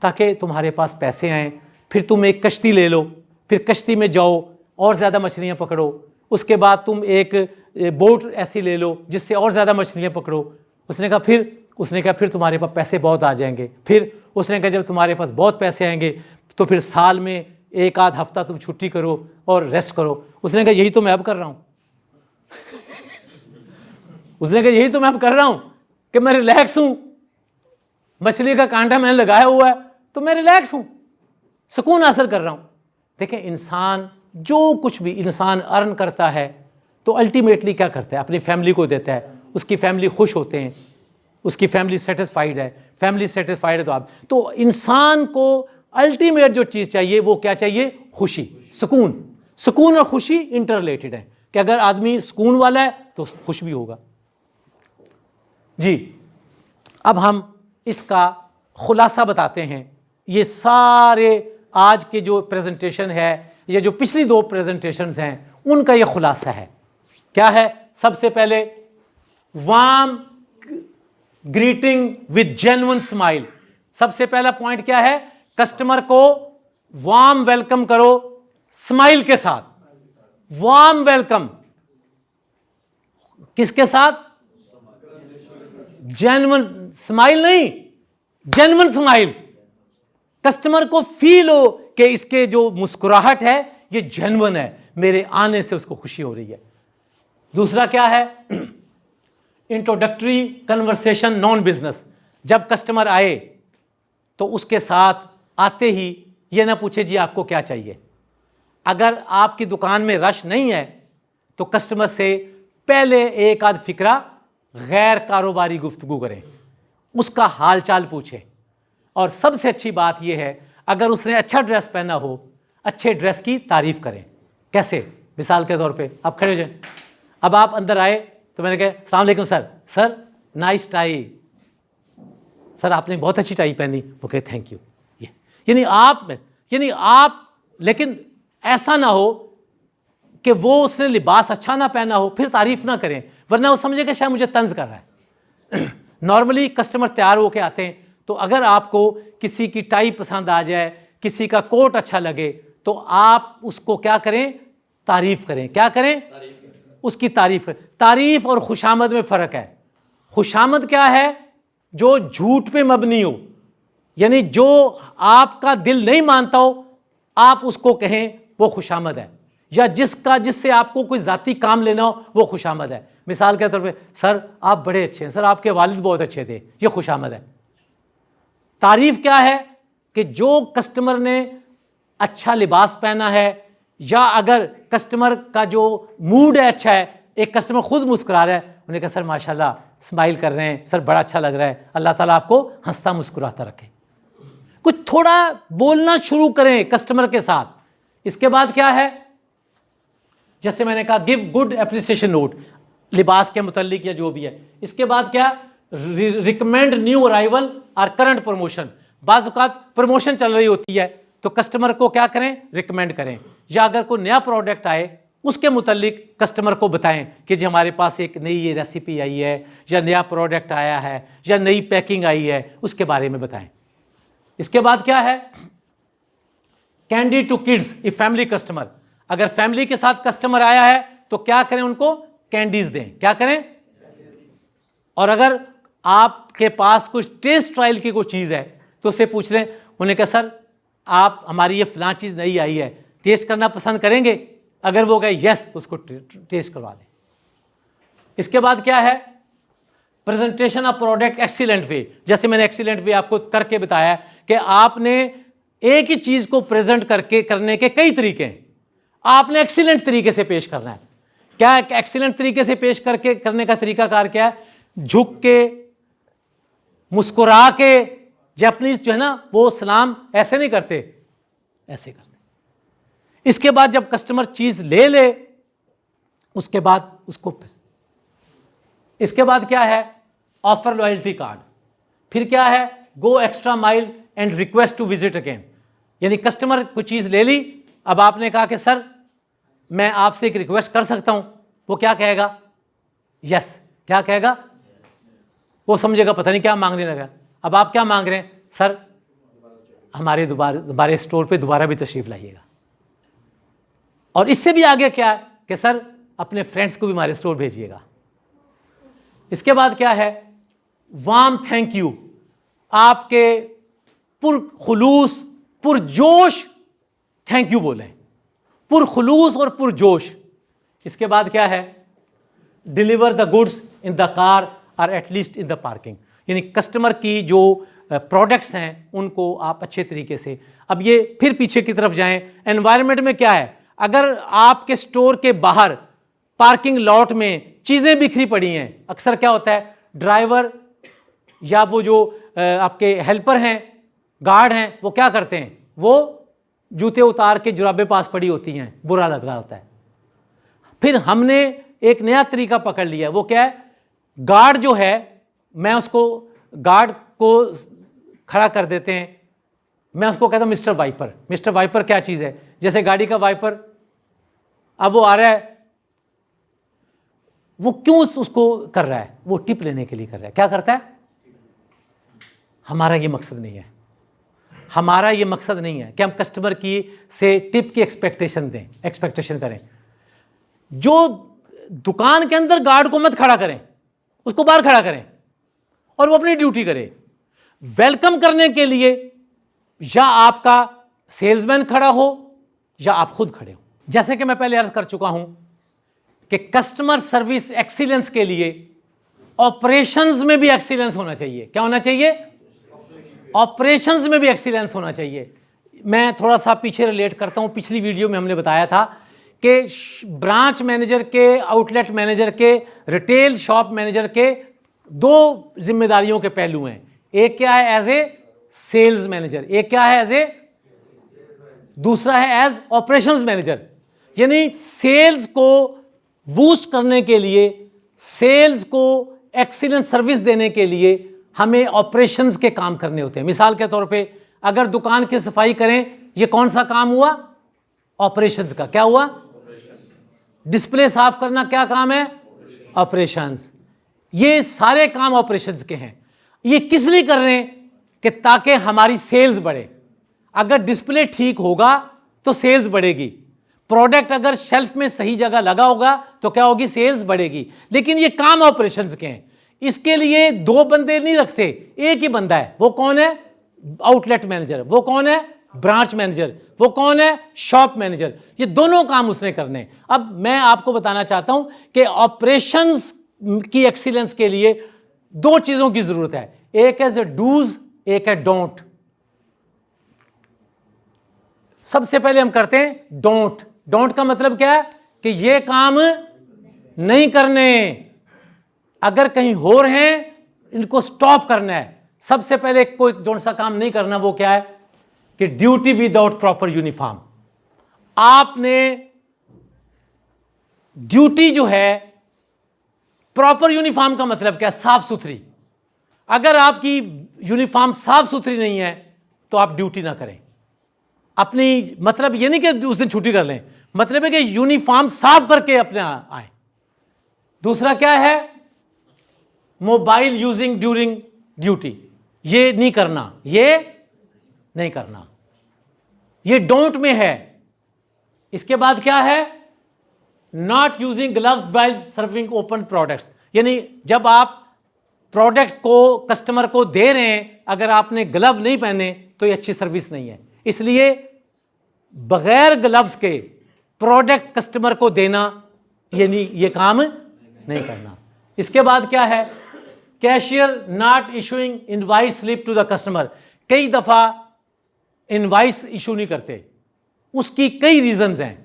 ताकि तुम्हारे पास पैसे आएँ, फिर तुम एक कश्ती ले लो, फिर कश्ती में जाओ और ज़्यादा मछलियाँ पकड़ो, उसके बाद तुम एक बोट ऐसी ले लो जिससे और ज़्यादा मछलियाँ पकड़ो। उसने कहा फिर तुम्हारे पास पैसे बहुत आ जाएंगे। फिर उसने कहा जब तुम्हारे पास बहुत पैसे आएंगे तो फिर साल में 1 आध हफ्ता तुम छुट्टी करो और रेस्ट करो। उसने कहा यही तो मैं अब कर रहा हूँ। उसने कहा यही तो मैं अब कर रहा हूँ कि मैं रिलैक्स हूँ, मछली का कांटा मैंने लगाया हुआ है तो मैं रिलैक्स हूँ, सुकून हासिल कर रहा हूँ। देखें, इंसान जो कुछ भी इंसान अर्न करता है तो अल्टीमेटली क्या करता है? अपनी फैमिली को देता है, उसकी फैमिली खुश होते हैं, उसकी फैमिली सेटिस्फाइड है, फैमिली सेटिस्फाइड है तो इंसान को अल्टीमेट जो चीज़ चाहिए वो क्या चाहिए? खुशी, सुकून। सुकून और खुशी इंटर रिलेटेड है कि अगर आदमी सुकून वाला है तो खुश भी होगा। जी, अब हम इसका खुलासा बताते हैं। ये सारे आज के जो प्रेजेंटेशन है, ये जो पिछली 2 प्रेजेंटेशंस हैं, उनका ये खुलासा है। क्या है? सबसे पहले warm greeting with genuine smile. सबसे पहला पॉइंट क्या है? कस्टमर को वार्म वेलकम करो स्माइल के साथ। वार्म वेलकम किसके साथ? जेन्युइन स्माइल नहीं, जेन्युइन स्माइल। कस्टमर को फील हो कि इसके जो मुस्कुराहट है ये जेन्युइन है, मेरे आने से उसको खुशी हो रही है। दूसरा क्या है? Introductory conversation non business. जब कस्टमर आए तो उसके साथ आते ही ये ना पूछे जी आपको क्या चाहिए। अगर आपकी दुकान में रश नहीं है तो कस्टमर से पहले एक आध फिक्रा गैर कारोबारी गुफ्तगू करें, उसका हाल चाल पूछें। और सबसे अच्छी बात यह है, अगर उसने अच्छा ड्रेस पहना हो, अच्छे ड्रेस की तारीफ करें। कैसे? मिसाल के तौर पे आप खड़े हो जाए, अब आप अंदर आए तो मैंने कहा अस्सलाम वालेकुम sir, sir nice tie, sir आपने बहुत अच्छी टाई पहनी। वो कहे थैंक यू। यानी आप लेकिन ऐसा ना हो कि वो उसने लिबास अच्छा ना पहना हो फिर तारीफ ना करें, वरना वो समझेगा शायद मुझे तंज कर रहा है। नॉर्मली कस्टमर तैयार होके आते हैं, तो अगर आपको किसी की टाई पसंद आ जाए, किसी का कोट अच्छा लगे, तो आप उसको क्या करें? तारीफ करें। क्या करें? उसकी तारीफ करें। तारीफ और खुशामद में फ़र्क है। खुशामद क्या है? जो झूठ पे मबनी हो, यानी जो आपका दिल नहीं मानता हो आप उसको कहें वो खुशामद है, या जिससे आपको कोई ज़ाती काम लेना हो वो खुशामद है। मिसाल के तौर पे सर आप बड़े अच्छे हैं, सर आपके वालिद बहुत अच्छे थे, ये खुशामद है। तारीफ क्या है? कि जो कस्टमर ने अच्छा लिबास पहना है, या अगर कस्टमर का जो मूड है अच्छा है, एक कस्टमर खुद मुस्कुरा रहा है, उन्हें कहा सर माशाल्लाह स्माइल कर रहे हैं, सर बड़ा अच्छा लग रहा है, अल्लाह ताला आपको हंसता मुस्कुराता रखे। थोड़ा बोलना शुरू करें कस्टमर के साथ। इसके बाद क्या है, जैसे मैंने कहा गिव गुड एप्रिसिएशन नोट, लिबास के मुतालिक या जो भी है। इसके बाद क्या, रिकमेंड न्यू अराइवल और करंट प्रमोशन। बाज़ औक़ात प्रमोशन चल रही होती है तो कस्टमर को क्या करें, रिकमेंड करें, या अगर कोई नया प्रोडक्ट आए उसके मुतालिक कस्टमर को बताएं कि जी हमारे पास एक नई ये रेसिपी आई है, या नया प्रोडक्ट आया है, या नई पैकिंग आई है, उसके बारे में बताएं। इसके बाद क्या है, candy to kids if family customer, अगर फैमिली के साथ कस्टमर आया है तो क्या करें, उनको कैंडीज दें। क्या करें, और अगर आपके पास कुछ टेस्ट ट्रायल की कोई चीज़ है तो उससे पूछ लें, उन्हें कहा सर आप हमारी ये फलां चीज़ नई आई है, टेस्ट करना पसंद करेंगे? अगर वो कहे यस तो उसको टेस्ट करवा दें। इसके बाद क्या है, प्रेजेंटेशन ऑफ प्रोडक्ट एक्सीलेंट वे। जैसे मैंने एक्सीलेंट वे आपको करके बताया कि आपने एक ही चीज़ को प्रेजेंट करने के कई तरीके हैं, आपने एक्सीलेंट तरीके से पेश करना है। क्या एक्सीलेंट तरीके से पेश करने का तरीकाकार क्या है, झुक के, मुस्कुरा के, जापानीज जो है ना वो सलाम ऐसे नहीं करते, ऐसे करते। इसके बाद जब कस्टमर चीज ले ले उसके बाद उसको, इसके बाद क्या है, ऑफर लॉयल्टी कार्ड। फिर क्या है, go extra mile and request to visit again. यानी कस्टमर कोई चीज ले ली, अब आपने कहा कि सर मैं आपसे एक रिक्वेस्ट कर सकता हूं, वो क्या कहेगा, यस। क्या कहेगा, वो समझेगा पता नहीं क्या मांगने लगा। अब आप क्या मांग रहे हैं, सर हमारे स्टोर पे दोबारा भी तशरीफ लाइएगा। और इससे भी आगे क्या है कि सर अपने फ्रेंड्स को भी हमारे स्टोर भेजिएगा। इसके बाद क्या है, वार्म थैंक यू, आपके पुरखुलूस पुरजोश थैंक यू बोलें, पुरखुलूस और पुरजोश। इसके बाद क्या है, deliver the goods in the car और एटलीस्ट इन द पार्किंग। यानी कस्टमर की जो प्रोडक्ट्स हैं उनको आप अच्छे तरीके से, अब ये फिर पीछे की तरफ जाएं, एनवायरनमेंट में क्या है, अगर आपके स्टोर के बाहर पार्किंग लॉट में चीज़ें बिखरी पड़ी हैं, अक्सर क्या होता है, ड्राइवर या वो जो आपके हेल्पर हैं, गार्ड हैं, वो क्या करते हैं, वो जूते उतार के जुराबे पास पड़ी होती हैं, बुरा लग रहा होता है। फिर हमने एक नया तरीका पकड़ लिया, वो क्या है, गार्ड जो है, मैं उसको गार्ड को खड़ा कर देते हैं, मैं उसको कहता हूं मिस्टर वाइपर। मिस्टर वाइपर क्या चीज़ है, जैसे गाड़ी का वाइपर, अब वो आ रहा है, वो क्यों उसको कर रहा है, वो टिप लेने के लिए कर रहा है। क्या करता है, हमारा ये मकसद नहीं है, हमारा ये मकसद नहीं है कि हम कस्टमर की से टिप की एक्सपेक्टेशन करें। जो दुकान के अंदर गार्ड को मत खड़ा करें, उसको बाहर खड़ा करें और वो अपनी ड्यूटी करे। वेलकम करने के लिए या आपका सेल्समैन खड़ा हो या आप खुद खड़े हो। जैसे कि मैं पहले अर्ज कर चुका हूं कि कस्टमर सर्विस एक्सीलेंस के लिए ऑपरेशंस में भी एक्सीलेंस होना चाहिए। क्या होना चाहिए, ऑपरेशंस में भी एक्सीलेंस होना चाहिए। मैं थोड़ा सा पीछे रिलेट करता हूं, पिछली वीडियो में हमने बताया था कि ब्रांच मैनेजर के, आउटलेट मैनेजर के, रिटेल शॉप मैनेजर के दो जिम्मेदारियों के पहलू हैं। एक क्या है, एज ए सेल्स मैनेजर, एक क्या है, एज ए, दूसरा है एज ऑपरेशंस मैनेजर। यानी सेल्स को बूस्ट करने के लिए, सेल्स को एक्सीलेंट सर्विस देने के लिए हमें ऑपरेशंस के काम करने होते हैं। मिसाल के तौर पे अगर दुकान की सफाई करें, ये कौन सा काम हुआ, ऑपरेशंस का। क्या हुआ, डिस्प्ले साफ करना क्या काम है, ऑपरेशंस। ये सारे काम ऑपरेशंस के हैं। ये किस लिए कर रहे हैं, कि ताकि हमारी सेल्स बढ़े। अगर डिस्प्ले ठीक होगा तो सेल्स बढ़ेगी, प्रोडक्ट अगर शेल्फ में सही जगह लगा होगा तो क्या होगी, सेल्स बढ़ेगी। लेकिन ये काम ऑपरेशंस के हैं। इसके लिए दो बंदे नहीं रखते, एक ही बंदा है। वो कौन है, आउटलेट मैनेजर। वो कौन है, ब्रांच मैनेजर। वो कौन है, शॉप मैनेजर। ये दोनों काम उसने करने। अब मैं आपको बताना चाहता हूं कि ऑपरेशंस की एक्सीलेंस के लिए दो चीजों की जरूरत है, एक है डूज, एक है डोंट। सबसे पहले हम करते हैं डोंट। डोंट का मतलब क्या है, कि ये काम नहीं करने, अगर कहीं हो रहे हैं इनको स्टॉप करना है। सबसे पहले कोई कौन सा काम नहीं करना, वो क्या है, कि ड्यूटी विदाउट प्रॉपर यूनिफॉर्म। आपने ड्यूटी जो है, प्रॉपर यूनिफॉर्म का मतलब क्या? साफ सुथरी। अगर आपकी यूनिफॉर्म साफ सुथरी नहीं है तो आप ड्यूटी ना करें। अपनी मतलब ये नहीं कि उस दिन छुट्टी कर लें, मतलब है कि यूनिफॉर्म साफ करके अपने आए। दूसरा क्या है? मोबाइल यूजिंग ड्यूरिंग ड्यूटी, ये नहीं करना, ये नहीं करना, ये डोंट में है। इसके बाद क्या है? Not using gloves while serving open products, यानी जब आप प्रोडक्ट को कस्टमर को दे रहे हैं, अगर आपने ग्लव नहीं पहने तो ये अच्छी सर्विस नहीं है। इसलिए बगैर ग्लव्स के प्रोडक्ट कस्टमर को देना, ये काम नहीं करना। इसके बाद क्या है? Cashier not issuing invoice slip to the customer. कई दफा इनवाइस इशू नहीं करते, उसकी कई रीजंस हैं।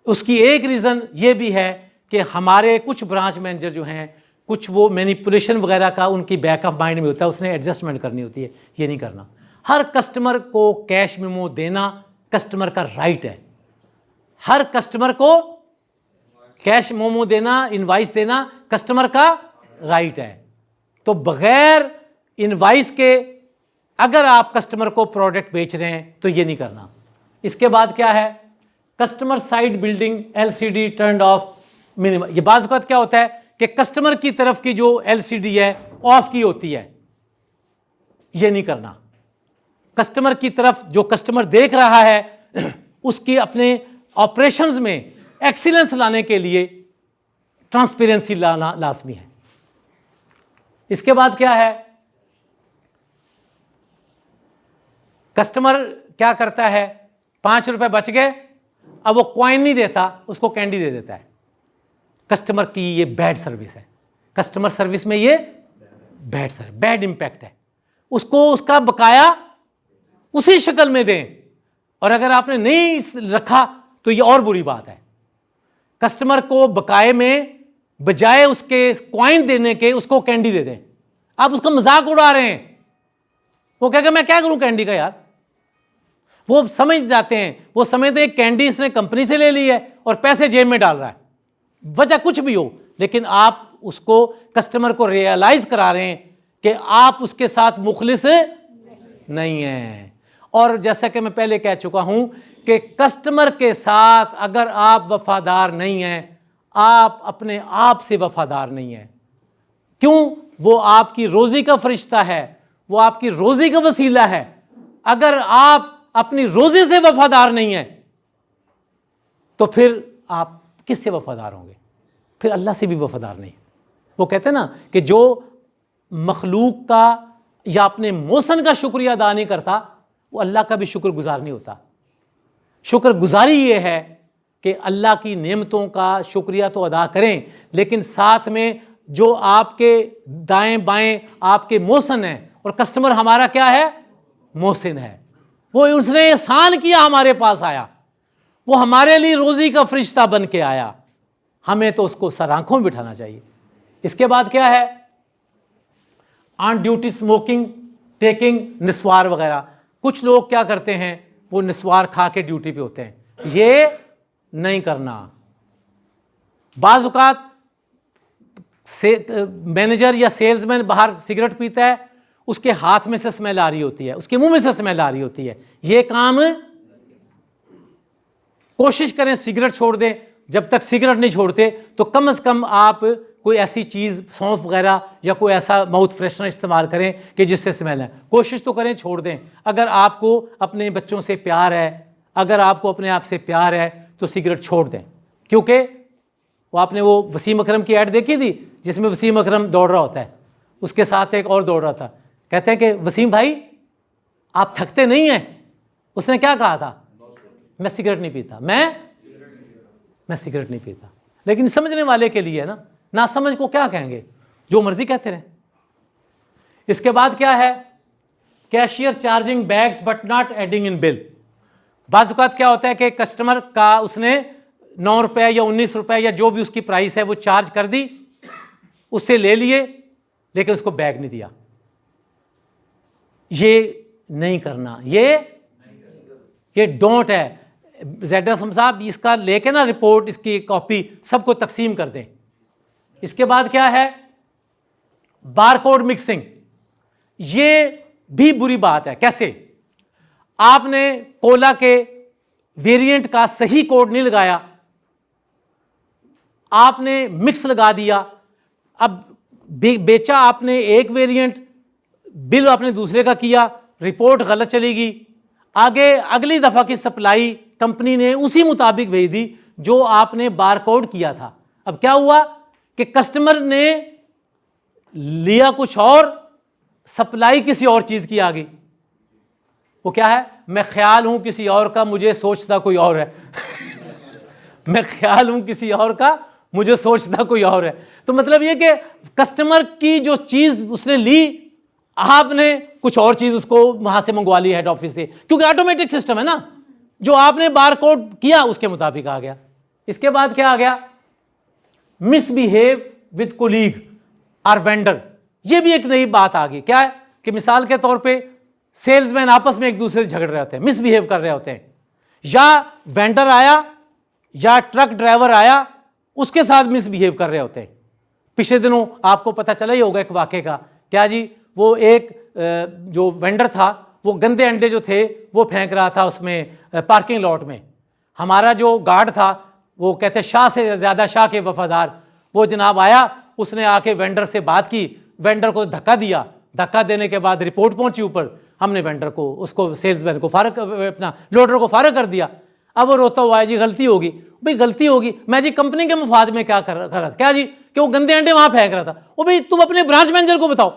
उसकी एक रीजन ये भी है कि हमारे कुछ ब्रांच मैनेजर जो हैं, कुछ वो मैनिपुलेशन वगैरह का उनकी बैक ऑफ माइंड में होता है, उसने एडजस्टमेंट करनी होती है। ये नहीं करना। हर कस्टमर को कैश मेमो देना कस्टमर का राइट है। हर कस्टमर को कैश मेमो देना, इनवाइस देना कस्टमर का राइट है। तो बगैर इनवाइस के अगर आप कस्टमर को प्रोडक्ट बेच रहे हैं तो ये नहीं करना। इसके बाद क्या है? Customer side building LCD turned of minimum. ये बाज़ वक़्त क्या होता है कि कस्टमर की तरफ की जो एलसीडी है ऑफ की होती है, ये नहीं करना। कस्टमर की तरफ जो कस्टमर देख रहा है उसकी अपने ऑपरेशंस में एक्सीलेंस लाने के लिए ट्रांसपेरेंसी लाना लाजमी है। इसके बाद क्या है? कस्टमर क्या करता है? 5 रुपए बच गए, अब वो कॉइन नहीं देता, उसको कैंडी दे देता है। कस्टमर की ये बैड सर्विस है। कस्टमर सर्विस में ये बैड सर्विस, बैड इंपैक्ट है। उसको उसका बकाया उसी शक्ल में दें, और अगर आपने नहीं रखा तो ये और बुरी बात है। कस्टमर को बकाये में बजाय उसके कॉइन देने के उसको कैंडी दे दें। आप उसका मजाक उड़ा रहे हैं। वो कहेगा मैं क्या करूं कैंडी का यार। वो समझ जाते हैं, वो समझते हैं कैंडी इसने कंपनी से ले ली है और पैसे जेब में डाल रहा है, वजह कुछ भी हो, लेकिन आप उसको कस्टमर को रियलाइज करा रहे हैं कि आप उसके साथ मुखलिस नहीं हैं। और जैसा कि मैं पहले कह चुका हूं कि कस्टमर के साथ अगर आप वफादार नहीं हैं, आप अपने आप से वफादार नहीं हैं। क्यों? वो आपकी रोजी का फरिश्ता है, वो आपकी रोजी का वसीला है। अगर आप अपनी रोजी से वफादार नहीं हैं तो फिर आप किससे वफादार होंगे? फिर अल्लाह से भी वफादार नहीं। वो कहते हैं ना कि जो मखलूक का या अपने मौसन का शुक्रिया अदा नहीं करता वो अल्लाह का भी शुक्रगुजार नहीं होता। शुक्रगुजारी ये है कि अल्लाह की नेमतों का शुक्रिया तो अदा करें, लेकिन साथ में जो आपके दाएं बाएं आपके मौसन हैं, और कस्टमर हमारा क्या है? मोहसिन है। वो उसने एहसान किया, हमारे पास आया, वो हमारे लिए रोजी का फरिश्ता बन के आया, हमें तो उसको सर आंखों में बिठाना चाहिए। इसके बाद क्या है? ऑन ड्यूटी स्मोकिंग, टेकिंग, निस्वार वगैरह। कुछ लोग क्या करते हैं, वो निस्वार खा के ड्यूटी पे होते हैं, ये नहीं करना। बाज़ औक़ात मैनेजर या सेल्समैन बाहर सिगरेट पीता है, उसके हाथ में से स्मेल आ रही होती है, उसके मुंह में से स्मेल आ रही होती है। ये काम कोशिश करें सिगरेट छोड़ दें। जब तक सिगरेट नहीं छोड़ते तो कम से कम आप कोई ऐसी चीज़, सौंफ वगैरह या कोई ऐसा माउथ फ्रेशनर इस्तेमाल करें कि जिससे स्मेल है। कोशिश तो करें छोड़ दें। अगर आपको अपने बच्चों से प्यार है, अगर आपको अपने आप से प्यार है तो सिगरेट छोड़ दें। क्योंकि वो आपने वो वसीम अकरम की ऐड देखी थी जिसमें वसीम अकरम दौड़ रहा होता है, उसके साथ एक और दौड़ रहा था। कहते हैं कि वसीम भाई आप थकते नहीं हैं? उसने क्या कहा था? मैं सिगरेट नहीं पीता, मैं सिगरेट नहीं पीता। लेकिन समझने वाले के लिए ना, ना समझ को क्या कहेंगे, जो मर्जी कहते रहे। इसके बाद क्या है? Cashier charging bags but not adding in bill. बाज़ औक़ात क्या होता है कि कस्टमर का उसने 9 रुपये या 19 रुपये या जो भी उसकी प्राइस है वो चार्ज कर दी, उससे ले लिए, लेकिन उसको बैग नहीं दिया। ये नहीं करना, ये ये डोंट है। ज़ैड साहब इसका लेके ना रिपोर्ट, इसकी कॉपी सबको तकसीम कर दें। इसके बाद क्या है, बारकोड मिक्सिंग। ये भी बुरी बात है। कैसे? आपने कोला के वेरिएंट का सही कोड नहीं लगाया, आपने मिक्स लगा दिया, अब बेचा आपने एक वेरिएंट, बिल आपने दूसरे का किया, रिपोर्ट गलत चलेगी, आगे अगली दफा की सप्लाई कंपनी ने उसी मुताबिक भेज दी जो आपने बारकोड किया था। अब क्या हुआ कि कस्टमर ने लिया कुछ और, सप्लाई किसी और चीज की आ गई। वो क्या है, मैं ख्याल हूं किसी और का, मुझे सोचता कोई और है मैं ख्याल हूं किसी और का, मुझे सोचता कोई और है। तो मतलब ये कि कस्टमर की जो चीज उसने ली, आपने कुछ और चीज उसको वहां से मंगवा ली हेड ऑफिस से, क्योंकि ऑटोमेटिक सिस्टम है ना, जो आपने बारकोड किया उसके मुताबिक आ गया। इसके बाद क्या आ गया, मिसबिहेव विद कोलीग और वेंडर। ये भी एक नई बात आ गई। क्या है कि मिसाल के तौर पे सेल्समैन आपस में एक दूसरे से झगड़ रहे होते हैं, मिसबिहेव कर रहे होते हैं, या वेंडर आया या ट्रक ड्राइवर आया, उसके साथ मिसबिहेव कर रहे होते हैं। पिछले दिनों आपको पता चला ही होगा एक वाक़े का। क्या जी, वो एक जो वेंडर था वो गंदे अंडे जो थे वो फेंक रहा था उसमें पार्किंग लॉट में। हमारा जो गार्ड था वो कहते शाह से ज़्यादा शाह के वफादार, वो जनाब आया, उसने आके वेंडर से बात की, वेंडर को धक्का दिया, धक्का देने के बाद रिपोर्ट पहुंची ऊपर, हमने वेंडर को, उसको सेल्समैन को फारग, अपना लोडर को फारग कर दिया। अब वो रोता हुआ है, जी गलती होगी। भाई गलती होगी, मैं जी कंपनी के मुफाद में क्या कर रहा था, क्या जी कि वो गंदे अंडे वहां फेंक रहा था। वो भाई तुम अपने ब्रांच मैनेजर को बताओ,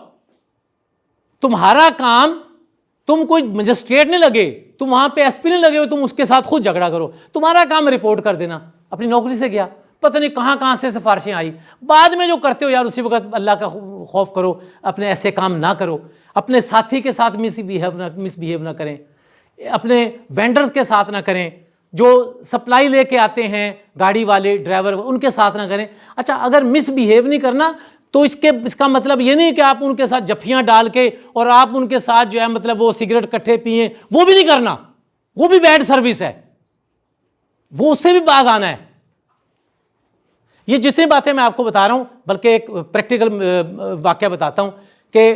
तुम्हारा काम, तुम कोई मजिस्ट्रेट नहीं लगे, तुम वहां पे एसपी नहीं लगे हो, तुम उसके साथ खुद झगड़ा करो, तुम्हारा काम रिपोर्ट कर देना। अपनी नौकरी से गया, पता नहीं कहां से सिफारिशें आई। बाद में जो करते हो यार, उसी वक्त अल्लाह का खौफ करो, अपने ऐसे काम ना करो, अपने साथी के साथ मिसबिहेव ना करें, अपने वेंडर्स के साथ ना करें, जो सप्लाई लेके आते हैं गाड़ी वाले ड्राइवर, उनके साथ ना करें। अच्छा, अगर मिसबिहेव नहीं करना तो इसका मतलब ये नहीं कि आप उनके साथ जफ्फियां डाल के और आप उनके साथ जो है मतलब वो सिगरेट इकट्ठे पिए, वो भी नहीं करना, वो भी बैड सर्विस है, वो उससे भी बाज आना है। ये जितनी बातें मैं आपको बता रहा हूं, बल्कि एक प्रैक्टिकल वाकया बताता हूं कि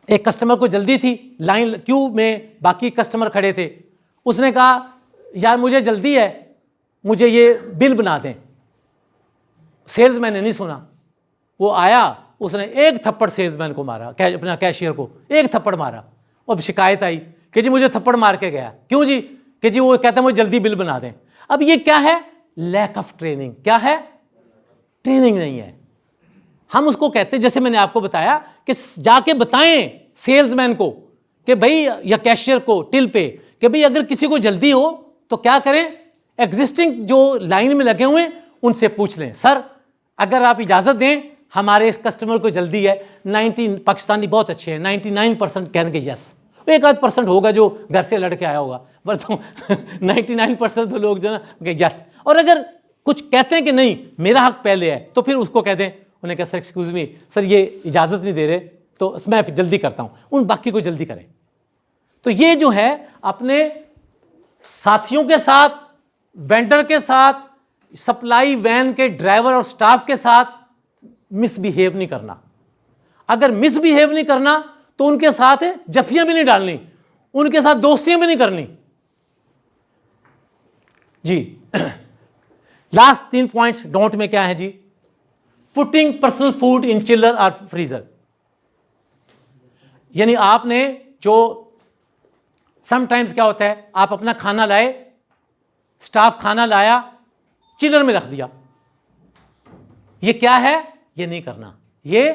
एक कस्टमर को जल्दी थी, लाइन क्यू में बाकी कस्टमर खड़े थे, उसने कहा यार मुझे जल्दी है, मुझे ये बिल बना दें। सेल्समैन ने नहीं सुना, वो आया, उसने एक थप्पड़ सेल्समैन को मारा, अपना कैशियर को एक थप्पड़ मारा। अब शिकायत आई कि जी मुझे थप्पड़ मार के गया। क्यों जी? कि जी वो कहता है मुझे जल्दी बिल बना दें। अब ये क्या है? Lack of training. क्या है? ट्रेनिंग नहीं है। हम उसको कहते हैं, जैसे मैंने आपको बताया कि जाके बताएं सेल्समैन को कि भाई, या कैशियर को टिल पे, कि भाई अगर किसी को जल्दी हो तो क्या करें, एग्जिस्टिंग जो लाइन में लगे हुए उनसे पूछ लें, सर अगर आप इजाजत दें, हमारे इस कस्टमर को जल्दी है। 90 पाकिस्तानी बहुत अच्छे हैं, 99% कहेंगे यस, एक आध परसेंट होगा जो घर से लड़के आया होगा, वरना 99% तो लोग जो ना यस। और अगर कुछ कहते हैं कि नहीं मेरा हक पहले है, तो फिर उसको कह दें, उन्हें कहा सर एक्सक्यूज मी सर, ये इजाज़त नहीं दे रहे तो मैं जल्दी करता हूँ, उन बाकी को जल्दी करें। तो ये जो है अपने साथियों के साथ, वेंडर के साथ, सप्लाई वैन के ड्राइवर और स्टाफ के साथ मिसबिहेव नहीं करना। अगर मिसबिहेव नहीं करना तो उनके साथ जफियां भी नहीं डालनी, उनके साथ दोस्तियां भी नहीं करनी जी। लास्ट 3 पॉइंट्स डोंट में क्या है जी? Putting personal food in chiller और फ्रीजर। यानी आपने जो समटाइम्स क्या होता है, आप अपना खाना लाए, स्टाफ खाना लाया, चिलर में रख दिया। ये क्या है? ये नहीं करना। ये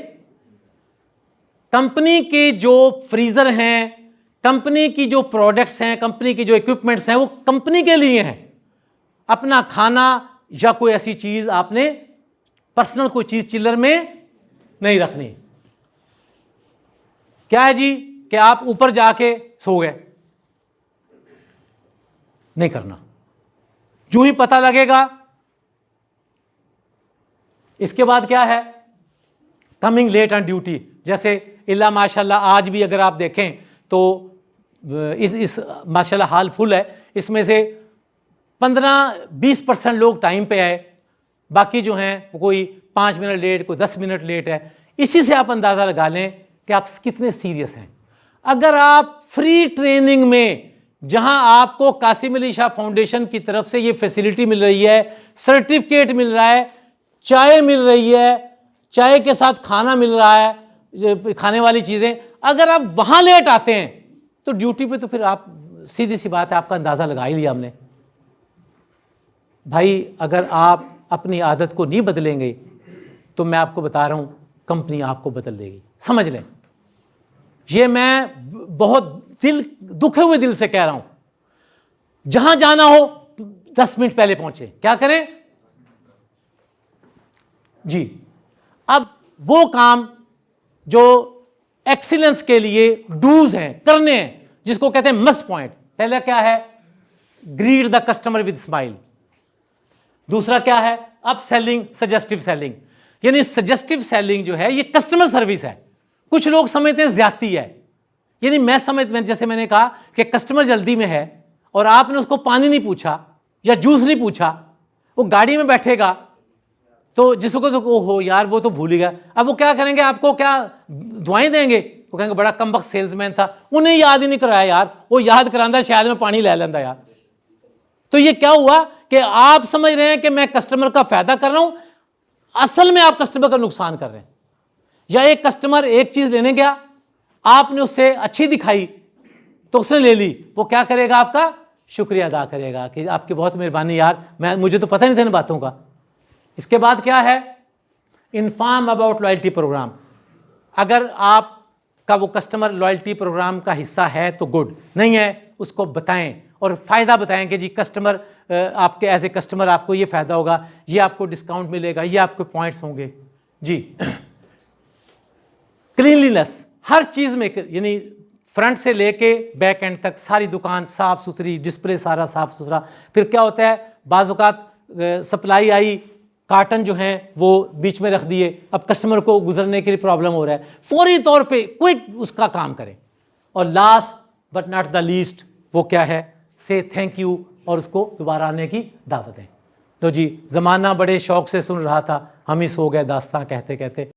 कंपनी के जो फ्रीजर हैं, कंपनी की जो प्रोडक्ट्स हैं, कंपनी की जो इक्विपमेंट्स हैं, वो कंपनी के लिए हैं। अपना खाना या कोई ऐसी चीज आपने पर्सनल कोई चीज चिलर में नहीं रखनी। क्या है जी कि आप ऊपर जाके सो गए, नहीं करना। जो ही पता लगेगा। इसके बाद क्या है? Coming late on duty. जैसे इल्ला माशाल्लाह आज भी अगर आप देखें तो इस माशाल्लाह हाल फुल है, इसमें से 15-20% लोग टाइम पे आए, बाकी जो हैं वो कोई 5 मिनट लेट, कोई 10 मिनट लेट है। इसी से आप अंदाज़ा लगा लें कि आप कितने सीरियस हैं। अगर आप फ्री ट्रेनिंग में, जहां आपको कासिम अली शाह फाउंडेशन की तरफ से ये फैसिलिटी मिल रही है, सर्टिफिकेट मिल रहा है, चाय मिल रही है, चाय के साथ खाना मिल रहा है, खाने वाली चीज़ें, अगर आप वहां लेट आते हैं तो ड्यूटी पे तो फिर आप, सीधी सी बात है, आपका अंदाज़ा लगा ही लिया हमने। भाई अगर आप अपनी आदत को नहीं बदलेंगे तो मैं आपको बता रहा हूं कंपनी आपको बदल देगी, समझ लें। ये मैं बहुत दुखे हुए दिल से कह रहा हूं। जहां जाना हो 10 मिनट पहले पहुंचे। क्या करें जी? अब वो काम जो एक्सीलेंस के लिए डूज हैं, करने हैं, जिसको कहते हैं मस्ट पॉइंट। पहला क्या है? Greet the customer with smile. दूसरा क्या है? Up selling, suggestive selling. यानी सजेस्टिव सेलिंग जो है ये कस्टमर सर्विस है। कुछ लोग समझते हैं ज्यादती है। यानी जैसे मैंने कहा कि कस्टमर जल्दी में है और आपने उसको पानी नहीं पूछा या जूस नहीं पूछा, वो गाड़ी में बैठेगा तो जिसको तो ओहो यार वो तो भूल ही गया। अब वो क्या करेंगे? आपको क्या दुआएं देंगे? वो कहेंगे बड़ा कमबख्त सेल्समैन था, उन्हें याद ही नहीं कराया यार, वो याद करांदा शायद मैं पानी ले लेंदा यार। तो ये क्या हुआ कि आप समझ रहे हैं कि मैं कस्टमर का फायदा कर रहा हूं, असल में आप कस्टमर का नुकसान कर रहे हैं। या एक कस्टमर एक चीज लेने गया, आपने उससे अच्छी दिखाई तो उसने ले ली, वो क्या करेगा? आपका शुक्रिया अदा करेगा कि आपकी बहुत मेहरबानी यार, मुझे तो पता नहीं था इन बातों का। इसके बाद क्या है? Inform about loyalty program. अगर आपका वो कस्टमर लॉयल्टी प्रोग्राम का हिस्सा है तो गुड, नहीं है उसको बताएं और फ़ायदा बताएं कि जी कस्टमर आपके एज ए कस्टमर आपको ये फ़ायदा होगा, ये आपको डिस्काउंट मिलेगा, ये आपके पॉइंट्स होंगे जी। क्लीनलीनेस हर चीज़ में, यानी फ्रंट से लेके बैक एंड तक सारी दुकान साफ़ सुथरी, डिस्प्ले सारा साफ़ सुथरा। फिर क्या होता है? बाज़ औक़ात सप्लाई आई, कार्टन जो हैं वो बीच में रख दिए, अब कस्टमर को गुजरने के लिए प्रॉब्लम हो रहा है, फौरी तौर पे क्विक उसका काम करें। और last but not the least वो क्या है? से थैंक यू और उसको दोबारा आने की दावत दें। तो जी ज़माना बड़े शौक़ से सुन रहा था, हम ही सो गए दास्तां कहते कहते।